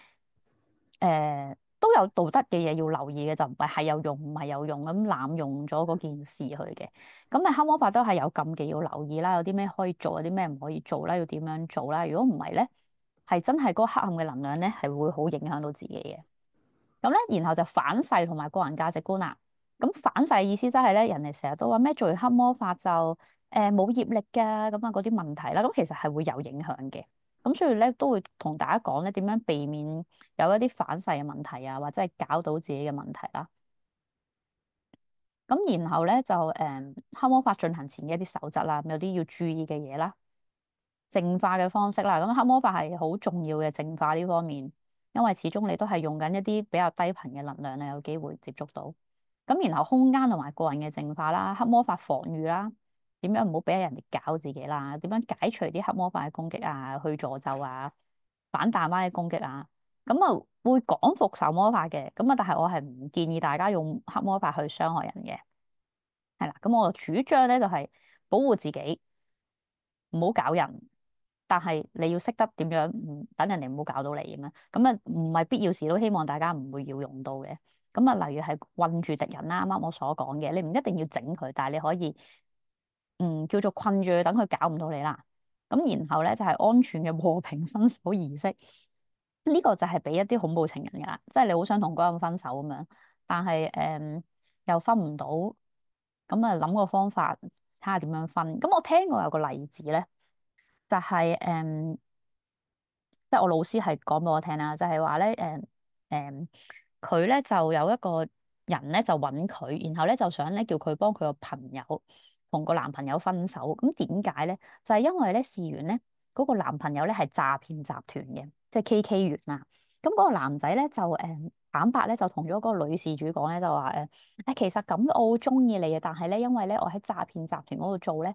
都有道德嘅嘢要留意嘅，就唔係係有用唔係有用咁濫用咗嗰件事去嘅。咁啊黑魔法都係有禁忌要留意啦，有啲咩可以做，有啲咩唔可以做啦，要點樣做啦？如果唔係咧，係真係嗰個黑暗嘅能量咧，係會好影響到自己嘅。咁咧，然後就反噬同埋個人價值觀啦。咁反噬意思即係咧，人哋成日都話咩做完黑魔法就冇業力㗎，咁啊嗰啲問題啦，咁其實係會有影響嘅。咁所以咧都會同大家講咧點樣避免有一啲反噬嘅問題啊，或者係搞到自己嘅問題啦。咁然後咧就黑魔法進行前嘅一啲守則啦，有啲要注意嘅嘢啦。淨化嘅方式啦，咁黑魔法係好重要嘅淨化呢方面，因為始終你都係用緊一啲比較低頻嘅能量咧，有機會接觸到。咁然後空間同埋個人嘅淨化啦，黑魔法防禦啦，點樣唔好俾人哋搞自己啦，點樣解除啲黑魔法嘅攻擊啊，去詛咒啊，反彈翻嘅攻擊啊，咁啊會講復仇魔法嘅，咁啊但係我係唔建議大家用黑魔法去傷害人嘅，係啦，咁我主張咧就係保護自己。唔好搞人，但係你要識得點樣，等人哋唔好搞到你咁樣。咁啊，唔係必要時都希望大家唔會要用到嘅。咁啊，例如係困住敵人啦，啱啱我所講嘅，你唔一定要整佢，但係你可以叫做困住佢，等佢搞唔到你啦。咁然後咧就係安全嘅和平分手儀式，呢個就係俾一啲恐怖情人噶啦，即係你好想同嗰個人分手咁樣，但係又分唔到，咁啊諗個方法。睇下點樣分。咁我聽過有個例子咧，就係、即係我老師係講俾我聽啦，就係話咧，佢咧就有一個人咧就揾佢，然後咧就想咧叫佢幫佢個朋友同個男朋友分手。咁點解咧？就係因為咧事緣咧嗰個男朋友咧係詐騙集團嘅，即係 KK 園啊。咁嗰個男仔咧就坦白咧就同咗嗰個女事主講咧，就話其實咁我好中意你嘅，但係咧因為咧我喺詐騙集團嗰度做咧，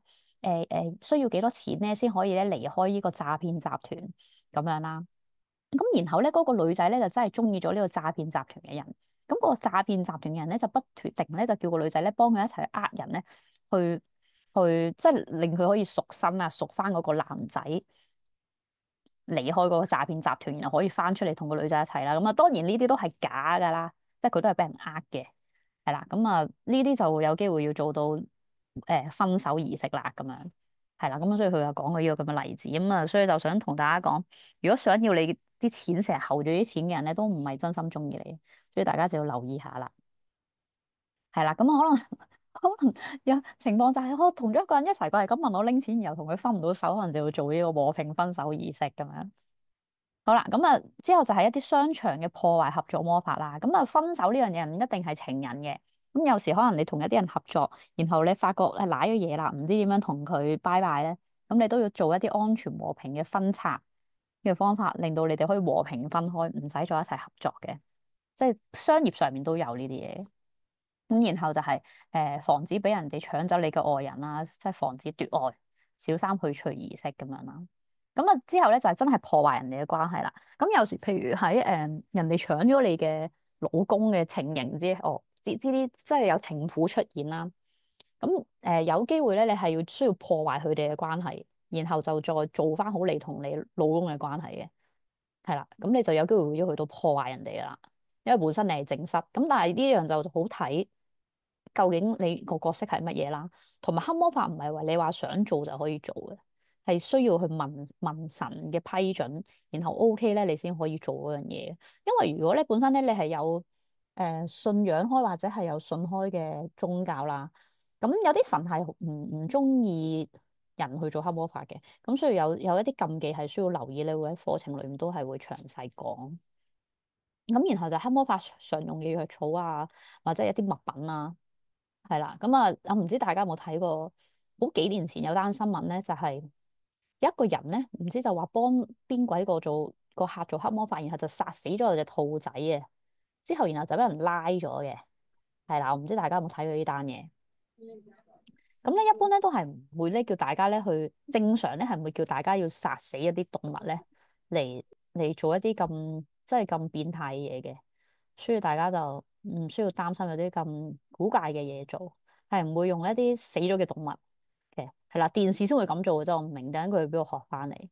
需要幾多錢咧先可以咧離開呢個詐騙集團咁樣啦。咁然後咧，嗰個女仔咧就真係中意咗呢個詐騙集團嘅人。咁嗰個詐騙集團嘅人咧就不斷定咧就叫個女仔咧幫佢一齊去呃人咧，去即係令佢可以贖身啊，贖翻嗰個男仔離開嗰個詐騙集團，然後可以翻出嚟同個女仔一齊啦。咁啊，當然呢啲都係假噶啦，即係佢都係俾人呃嘅，係啦。咁啊，呢啲就會有機會要做到分手儀式啦，咁樣係啦。咁所以佢又講過呢個咁嘅例子，咁啊，所以就想同大家講，如果想要你啲錢成日候住啲錢嘅人咧，都唔係真心中意你，所以大家就要留意下啦。係啦，咁可能可能有情況就係我同咗一個人一齊過嚟咁問我拎錢，然後同佢分唔到手，可能就要做呢個和平分手儀式咁樣。好啦，咁啊之後就係一啲商場嘅破壞合作魔法啦。咁啊分手呢樣嘢唔一定係情人嘅，咁有時可能你同一啲人合作，然後你發覺係瀨咗嘢啦，唔知點樣同佢拜拜咧，咁你都要做一啲安全和平嘅分拆嘅方法，令到你哋可以和平分開，唔使再一齊合作嘅。即係商業上面都有呢啲嘢。咁然後就係、防止俾人哋搶走你嘅愛人啦，即係防止奪愛、小三去除儀式咁樣啦。咁啊之後咧就係、真係破壞人哋嘅關係啦。咁有時譬如喺人哋搶咗你嘅老公嘅情形之哦，知啲即係有情婦出現啦。咁有機會咧，你係要需要破壞佢哋嘅關係，然後就再做翻好你同你老公嘅關係嘅。係啦，咁你就有機會要去到破壞人哋噶啦，因為本身你係正室，咁但係呢樣就好睇究竟你個角色係乜嘢啦，同埋黑魔法唔係話你話想做就可以做嘅，係需要去問神嘅批准，然後 OK 咧，你先可以做嗰樣嘢。因為如果咧本身咧你係有信仰開或者係有信開嘅宗教啦，咁有啲神係唔中意人去做黑魔法嘅，咁所以有一啲禁忌係需要留意，你會喺課程裏面都係會詳細講。咁然後就黑魔法常用嘅藥草啊，或者一啲物品啊，係啦。咁啊，我唔知大家有冇睇過？好幾年前有單新聞咧，就係有一個人咧，唔知就話幫邊鬼個做個客做黑魔法，然後就殺死咗隻兔仔嘅，之後然後就俾人拉咗嘅，係啦。我唔知大家有冇睇過呢單嘢？咁咧，一般咧都係唔會咧叫大家咧去正常咧係唔會叫大家要殺死一啲動物咧嚟嚟做一啲咁即係咁變態嘅嘢嘅，所以大家就唔需要擔心有啲咁古怪嘅嘢做，係唔會用一啲死咗嘅動物嘅，係啦，電視先會咁做嘅啫，我唔明點解佢要俾我學翻嚟。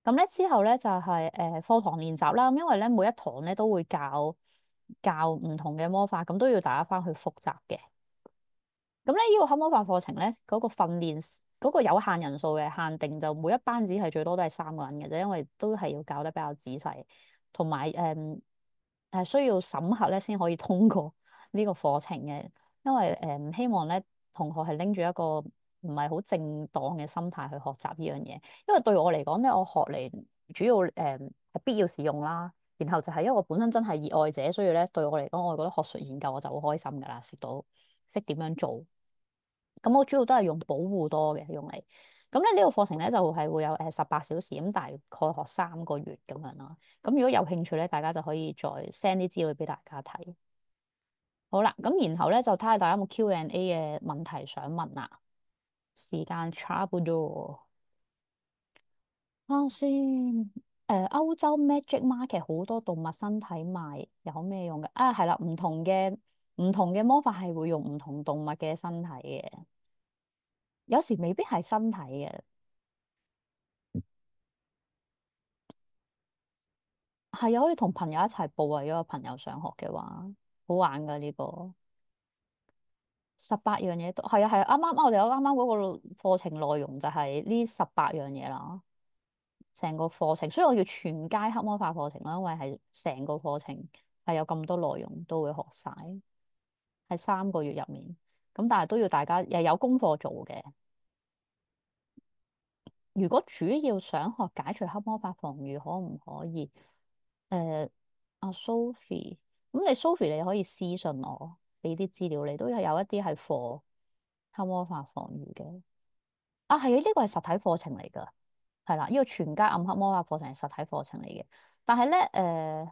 咁咧之後咧就係課堂練習啦，因為咧每一堂咧都會教唔同嘅魔法，咁都要大家翻去復習嘅。咁咧，呢個黑魔法課程咧，嗰個訓練嗰個有限人數嘅限定，就每一班只係最多都係3個人嘅啫，因為都係要教得比較仔細，同埋係需要審核咧先可以通過呢個課程嘅，因為唔希望咧同學係拎住一個唔係好正當嘅心態去學習呢樣嘢，因為對我嚟講咧，我學嚟主要係必要使用啦，然後就係因為我本身真係熱愛者，所以咧對我嚟講，我覺得學術研究我就好開心噶啦，識點樣做。咁我主要都係用保護多嘅用嚟，咁咧呢個課程咧就係會有18小時，咁大概學3個月咁樣啦。咁如果有興趣咧，大家就可以再 send 啲資料俾大家睇。好啦，咁然後咧就睇下大家有冇 Q&A 嘅問題想問啦。時間差不多，啱先。歐洲 Magic Market 好多動物身體賣，有咩用嘅？啊，係啦，唔同嘅魔法係會用唔同動物嘅身體嘅，有時未必係身體嘅。係啊，可以同朋友一齊報啊！如果個朋友想學嘅話，好玩噶呢個。18樣嘢都係啊係啊，啱啱我哋有啱啱嗰個課程內容就係呢18樣嘢啦，成個課程，所以我叫全街黑魔法課程啦，因為係成個課程係有咁多內容都會學晒，喺3個月入面。咁但係都要大家又有功課做嘅。如果主要想學解除黑魔法防禦，可唔可以？誒，阿 Sophie，咁你 Sophie 你可以私信我，俾啲資料你，都有一啲係課黑魔法防禦嘅。啊，係啊，呢個係實體課程嚟㗎，係啦，呢個全家暗黑魔法課程係實體課程嚟嘅。但係咧，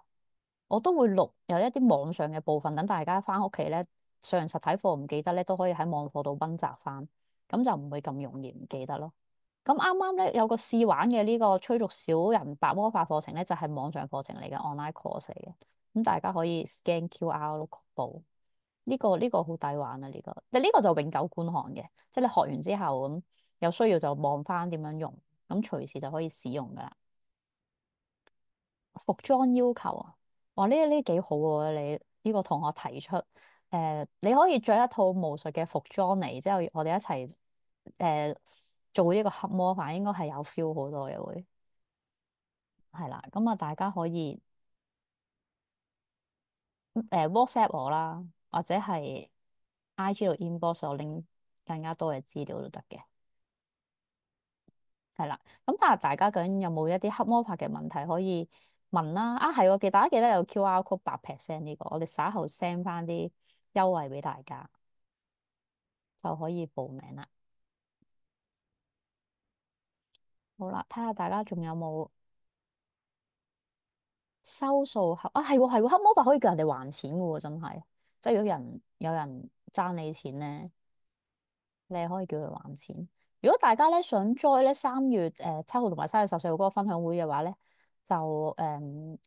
我都會錄有一啲網上嘅部分，等大家翻屋企咧上完實體課唔記得咧，都可以喺網課度溫習翻，咁就唔會咁容易唔記得咯。咁啱啱咧有個試玩嘅呢個驅逐小人白魔法課程咧，就係網上課程嚟嘅 online course 嚟嘅，咁大家可以 scan QR 咯，確保呢個好抵玩啊！但呢個就永久觀看嘅，即係你學完之後咁有需要就望翻點樣用，咁隨時就可以使用噶啦。服裝要求啊，哇呢幾好喎！你呢個同學提出，你可以着一套巫術嘅服裝嚟，之後我哋一齊做呢個黑魔法，應該係有 feel 好多嘅會，係啦。咁啊，大家可以WhatsApp 我啦，或者係 IG 度 inbox 我拎更加多嘅資料都得嘅。係啦，咁但係大家究竟有冇一啲黑魔法嘅問題可以問啦？啊，係我記大家記得有 QR code 8%呢個，我哋稍後 send 翻啲優惠俾大家就可以報名啦。好啦，睇下大家仲有冇收數黑啊？係喎係喎，黑魔法可以叫人哋還錢嘅喎，真係，即係如果有人爭你錢咧。你係可以叫佢還錢。如果大家咧想 join 咧3月7號同埋3月14號嗰個分享會嘅話咧，就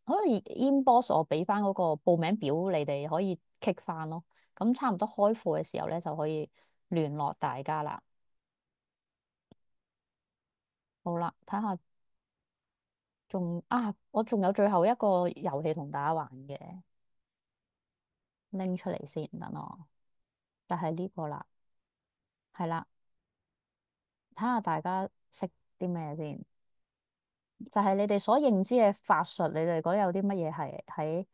可以 inbox 我俾翻嗰個報名表，你哋可以 kick 翻咯。咁差唔多開課嘅時候咧，就可以聯絡大家啦。好啦，睇下我仲有最後一個遊戲同大家玩嘅，拎出嚟先，等我。就係呢個啦，係啦，睇下大家識啲咩先。就係你哋所認知嘅法術，你哋覺得有啲乜嘢係喺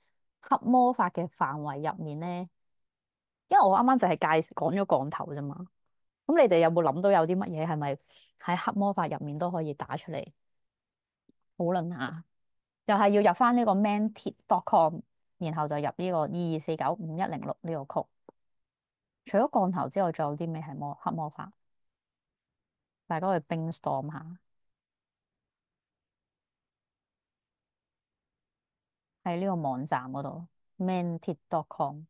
黑魔法嘅範圍入面咧？因為我啱啱就係講咗降頭啫嘛。咁你哋有冇諗到有啲乜嘢係咪喺黑魔法入面都可以打出嚟討論下？就係要入翻呢個 mantit.com，然後就入呢個22495106呢個曲。除咗降頭之外，仲有啲咩係黑魔法？大家去 brainstorm 下喺呢個網站嗰度 mantit.com。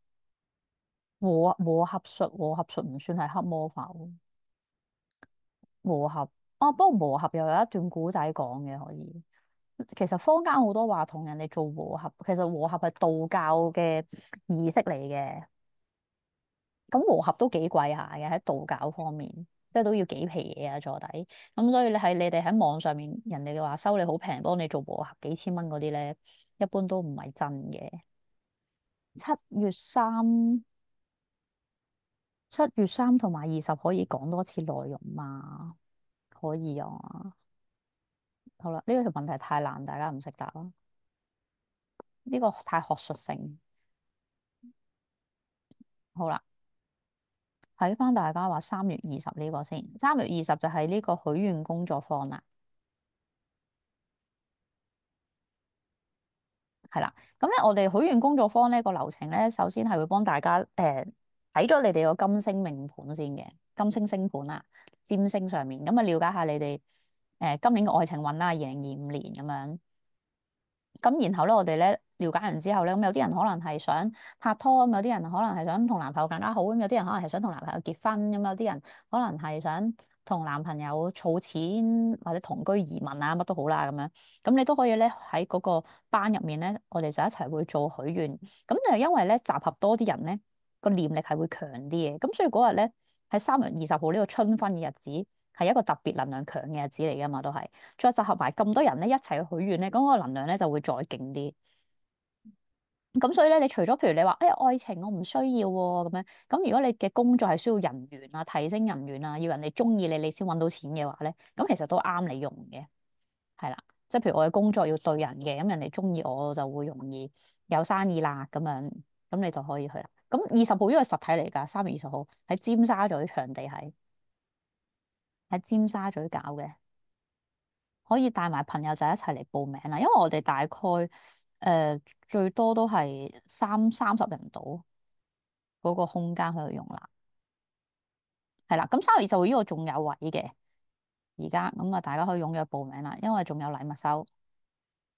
和合術唔算係黑魔法喎。和合不過和合又有一段古仔講嘅可以。其實坊間好多話同人哋做和合，其實和合係道教嘅儀式嚟嘅。咁和合都幾貴下嘅喺道教方面，即係都要幾皮嘢啊坐底。咁所以你哋喺網上面，人哋話收你好平，幫你做和合幾千蚊嗰啲咧，一般都唔係真嘅。7月3、7月3同埋20可以講多次內容嘛？可以啊。好啦，呢個條問題太難，大家唔識答啦。呢個太學術性。好啦，睇翻大家話3月20呢個先。3月20就係呢個許願工作坊啦。係啦，咁咧我哋許願工作坊呢個流程咧，首先係會幫大家睇咗你哋個金星命盤先嘅，金星星盤啦，占星上面咁啊，了解下你哋今年嘅愛情運啦，2025年咁樣。咁然後咧，我哋咧了解完之後咧，咁有啲人可能係想拍拖，咁有啲人可能係想同男朋友更加好，咁有啲人可能係想同男朋友結婚，咁有啲人可能係想同男朋友儲錢或者同居移民啊，乜都好啦咁樣。咁你都可以咧喺嗰個班入面咧，我哋就一齊會做許願。咁就係因為咧集合多啲人咧，個念力係會強啲嘅。咁所以嗰日咧喺3月20號呢個春分嘅日子，係一個特別能量強嘅日子嚟噶嘛，都係。再集合埋咁多人咧一齊去許願咧，咁個能量咧就會再勁啲。咁所以咧，你除咗譬如你話，愛情我唔需要喎咁樣，咁如果你嘅工作係需要人緣啊、提升人緣啊，要人哋中意你，你先揾到錢嘅話咧，咁其實都啱你用嘅，係啦。即係譬如我嘅工作要對人嘅，咁人哋中意我就會容易有生意啦咁樣，咁你就可以去啦。咁20號呢個實體嚟㗎，3月20號喺尖沙咀場地喺尖沙咀搞嘅，可以帶埋朋友仔一齊嚟報名啦。因為我哋大概最多都係30人到嗰個空間去用啦。係啦，咁3月20號呢個仲有位嘅，而家咁啊，大家可以踴躍報名啦，因為仲有禮物收。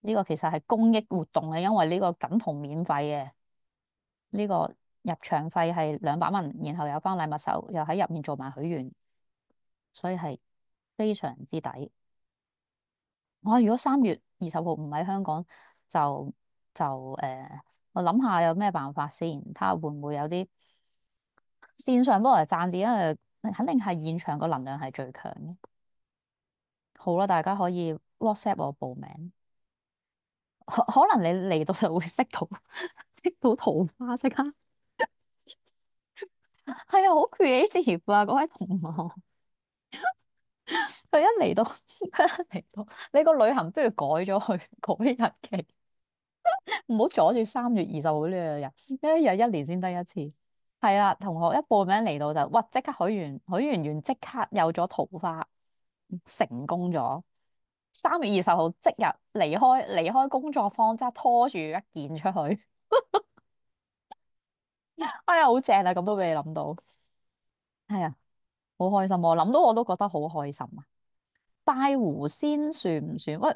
呢個其實係公益活動嘅，因為呢個等同免費嘅。呢個入場費係200蚊，然後有翻禮物收，又喺入面做埋許願，所以係非常之抵。如果3月20號唔喺香港，就我諗下有咩辦法先，睇下會唔會有啲線上幫我哋賺啲，因為肯定係現場個能量係最強嘅。好啦，大家可以 WhatsApp 我報名，可能你嚟到就會識到識到桃花，即刻係啊，好 creative 啊，嗰位同學。佢一嚟到，佢一嚟到，你個旅行不如改咗去改日期，唔好阻住3月20號呢個日，一日一年先得一次。係啦，同學一報名嚟到就，哇！即刻許完即刻有咗桃花，成功咗。3月20號即日離開工作坊，即刻拖住一件出去。哎呀，好正啊！咁都俾你諗到，係啊，好開心啊，我諗到我都覺得好開心啊！拜狐仙算唔算？喂，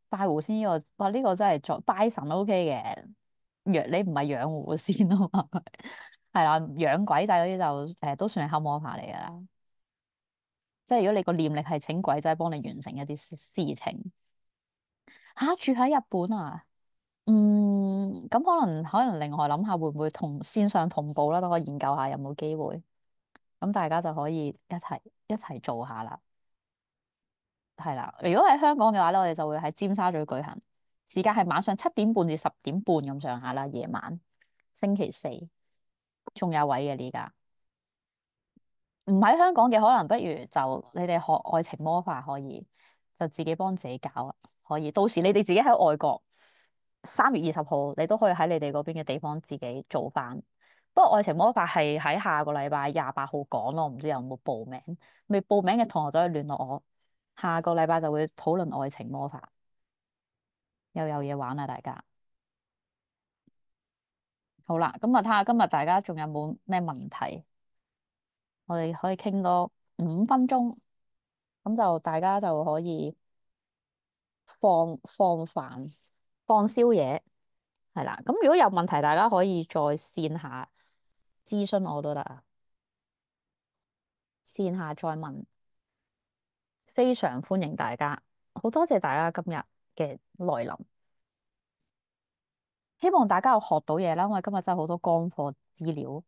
拜狐仙呢個，哇，呢個真係拜神 OK 嘅，你唔係養狐仙啊嘛，係啦，養鬼仔嗰啲就都算係黑魔法嚟噶啦。即係如果你個念力係請鬼仔幫你完成一啲事情。住喺日本啊？咁可能另外諗下會唔會同線上同步啦，等我研究下有冇機會，咁大家就可以一齊做下啦。係啦，如果喺香港嘅話咧，我哋就會喺尖沙咀舉行，時間係晚上7點半至10點半咁上下啦，夜晚星期四仲有位嘅呢家。唔喺香港嘅，可能不如就你哋學愛情魔法可以，就自己幫自己搞啦，可以。到時你哋自己喺外國，3月20號你都可以喺你哋嗰邊嘅地方自己做翻。不過愛情魔法係喺下個禮拜28號講咯，唔知有冇報名？未報名嘅同學就可以聯絡我，下個禮拜就會討論愛情魔法。又有嘢玩啦，大家。好啦，咁啊睇下今日大家仲有冇咩問題，我哋可以傾多5分鐘，咁就大家就可以放飯、放宵夜，係啦。咁如果有問題，大家可以再線下諮詢我都得啊，線下再問，非常歡迎大家。好多謝大家今日嘅來臨，希望大家有學到嘢啦，因為今日真係好多乾貨資料。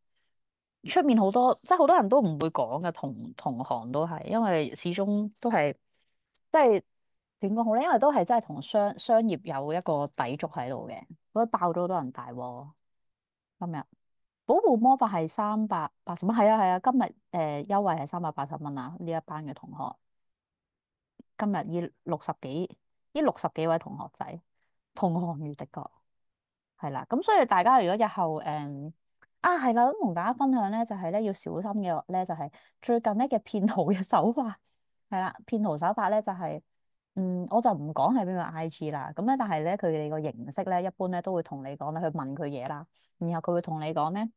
出面好多，即係好多人都唔會講嘅，同行都係，因為始終都係，即係點講好咧？因為都係真係同商業有一個抵觸喺度嘅，所以爆咗好多人大鑊。今日保護魔法係380蚊，係啊係啊，今日優惠係380蚊啊！呢一班嘅同學，今日呢六十幾位同學仔，同行如敵國。係啦，咁所以大家如果日後係啦，咁同大家分享咧，就係咧要小心嘅咧，就係最近咧嘅騙徒嘅手法係啦，騙徒手法咧就係我就唔講係邊個 IG 啦，咁咧但係咧佢哋個形式咧，一般咧都會同你講咧，去問佢嘢啦，然後佢會同你講咧，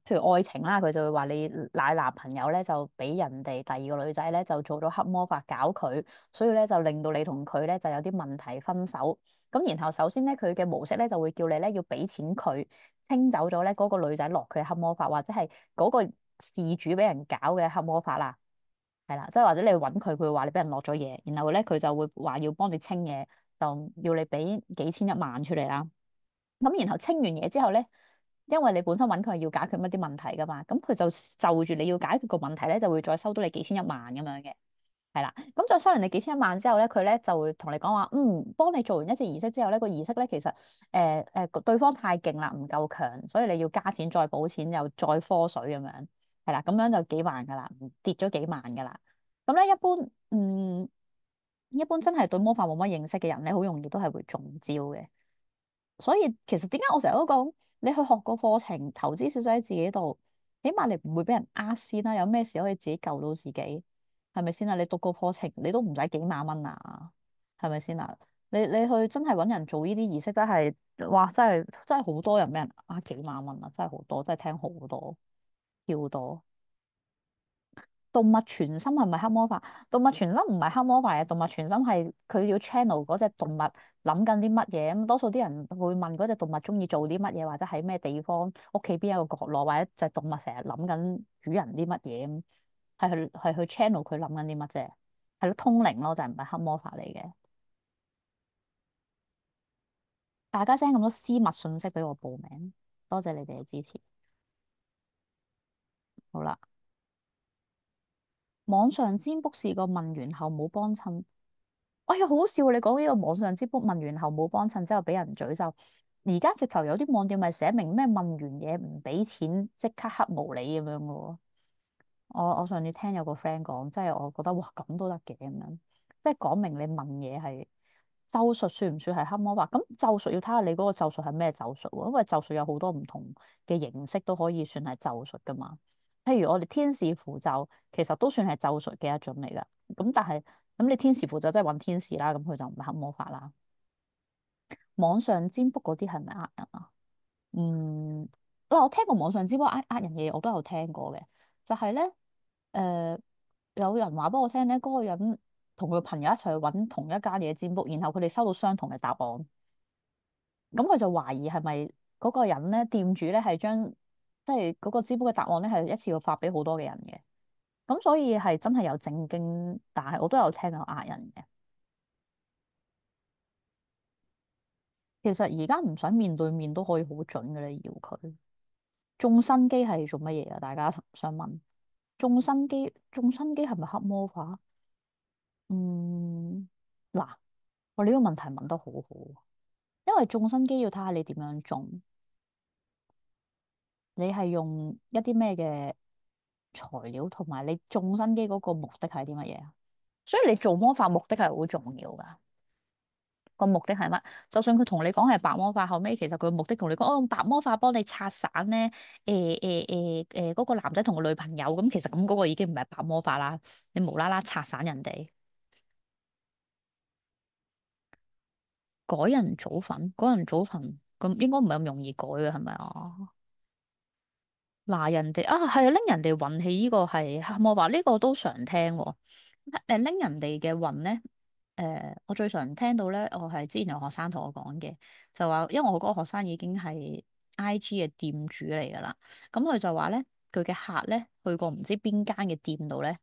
譬如愛情啦，佢就會話你奶男朋友咧就俾人哋第二個女仔咧就做咗黑魔法搞佢，所以咧就令到你同佢咧就有啲問題分手。咁然後首先咧，佢嘅模式咧就會叫你咧要俾錢佢清走咗咧嗰個女仔落佢嘅黑魔法，或者係嗰個事主俾人搞嘅黑魔法啦，係啦，即係或者你揾佢，佢會話你俾人落咗嘢，然後咧佢就會話要幫你清嘢，就要你俾幾千1萬出嚟啦。咁然後清完嘢之後咧，因為你本身揾佢係要解決乜啲問題噶嘛，咁佢就住你要解決個問題咧，就會再收到你幾千1萬咁樣嘅。係啦，咁再收人哋幾千1萬之後咧，佢咧就會同你講話，幫你做完一次儀式之後咧，個儀式咧其實對方太勁啦，唔夠強，所以你要加錢再補錢，又再科水咁樣，係啦，咁樣就幾萬噶啦，跌咗幾萬噶啦。咁咧一般真係對魔法冇乜認識嘅人咧，好容易都係會中招嘅。所以其實點解我成日都講你去學個課程，投資少少喺自己度，起碼你唔會俾人呃先啦。有咩事可以自己救到自己，係咪先啊？你讀個課程，你都唔使幾萬蚊啊，係咪先啊？你去真係揾人做呢啲儀式，真係哇！真係好多人俾人呃幾萬蚊啊，真係好多，真係聽好多，超多。動物傳心係咪黑魔法？動物傳心唔係黑魔法嘅，動物傳心係佢要 channel 嗰隻動物諗緊啲乜嘢。咁多數啲人會問嗰隻動物中意做啲乜嘢，或者喺咩地方，屋企邊一個角落，或者隻動物成日諗緊主人啲乜嘢咁，係去 channel 佢諗緊啲乜啫？係咯，通靈咯，就係唔係黑魔法嚟嘅。大家 send 咁多私密信息俾我報名，多謝你哋嘅支持。好啦，網上占卜試過問完後冇幫襯。哎呀，好好笑啊！你講呢個網上占卜問完後冇幫襯之後俾人詛咒，而家直頭有啲網店咪寫明咩問完嘢唔俾錢即刻黑無理咁樣嘅喎。我上次聽有個 friend 講，即係我覺得哇咁都得嘅咁樣，即係講明你問嘢係咒術算唔算係黑魔法？咁咒術要睇下你嗰個咒術係咩咒術喎，因為咒術有好多唔同嘅形式都可以算係咒術噶嘛。譬如我哋天使符咒，其實都算係咒術嘅一種嚟噶。咁但係咁你天使符咒即係揾天使啦，咁佢就唔係黑魔法啦。網上占卜嗰啲係咪呃人啊？嗯，我聽過網上占卜呃人嘅嘢，我都有聽過嘅，就係咧。誒、有人話俾我聽咧，嗰個人同佢朋友一齊去揾同一間嘢占卜，然後佢哋收到相同嘅答案，咁佢就懷疑係咪嗰個人咧，店主咧係將即係嗰個占卜嘅答案咧係一次過發俾好多嘅人嘅，咁所以係真係有正經，但係我都有聽過呃人嘅。其實而家唔使面對面都可以好準嘅咧，要佢種新機係做乜嘢啊？大家想問，種新機係咪黑魔法？嗯，嗱，我呢個問題問得好好，因為種新機要睇下你點樣種，你係用一啲咩嘅材料，同埋你種新機嗰個目的係啲乜嘢啊？所以你做魔法目的係好重要噶。個目的係乜？就算佢同你講係白魔法，後尾其實佢目的同你講，我用白魔法幫你拆散咧，嗰個男仔同個女朋友咁，其實咁嗰個已經唔係白魔法啦。你無啦啦拆散人哋，改人祖墳咁應該唔係咁容易改嘅，係咪啊？嗱，人哋啊，係啊，拎人哋運氣呢個係黑魔法，呢個都常聽喎。拎人哋嘅運咧，我最常聽到咧，我係之前有學生同我講嘅，就話因為我嗰個學生已經係 IG 嘅店主嚟㗎啦，咁佢就話咧，佢嘅客咧去過唔知邊間嘅店度咧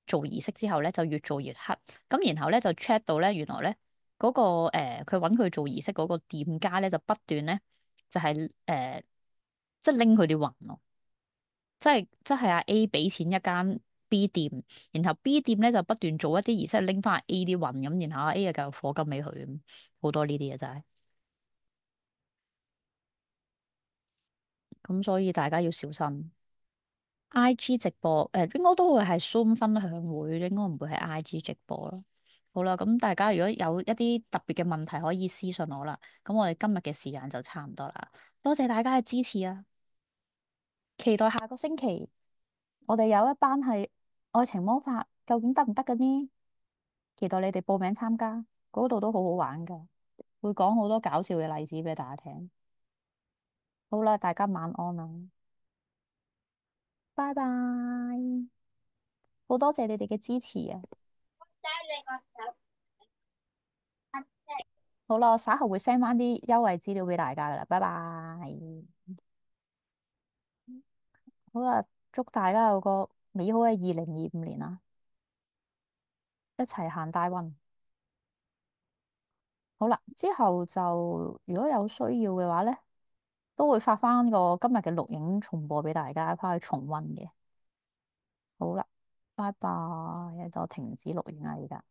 做儀式之後咧，就越做越黑，咁然後咧就 check 到咧，原來咧嗰個佢揾佢做儀式嗰個店家咧就不斷咧就係即係拎佢啲運咯。即係阿 A 俾錢一間 B 店，然後 B 店咧就不斷做一啲儀式拎翻阿 A 啲運咁，然後阿 A 就繼續課金俾佢咁，好多呢啲嘢真係，咁所以大家要小心。IG 直播應該都會係 Zoom 分享會，應該唔會係 IG 直播咯。好啦，咁大家如果有一啲特別嘅問題，可以私信我啦。咁我哋今日嘅時間就差唔多啦，多謝大家嘅支持啊！期待下個星期我哋有一班係愛情魔法，究竟得唔得嘅呢？期待你哋報名參加，嗰度都好好玩噶，會講好多搞笑嘅例子俾大家聽。好啦，大家晚安啦，拜拜，好多謝你哋嘅支持啊！好啦，我稍後會 send 翻啲優惠資料俾大家噶啦，拜拜。好啦，祝大家有個美好嘅2025年啊！一齊行大運。好啦，之後就如果有需要嘅話咧，都會發翻個今日嘅錄影重播俾大家翻去重溫嘅。好啦，拜拜，我停止錄影啦，而家。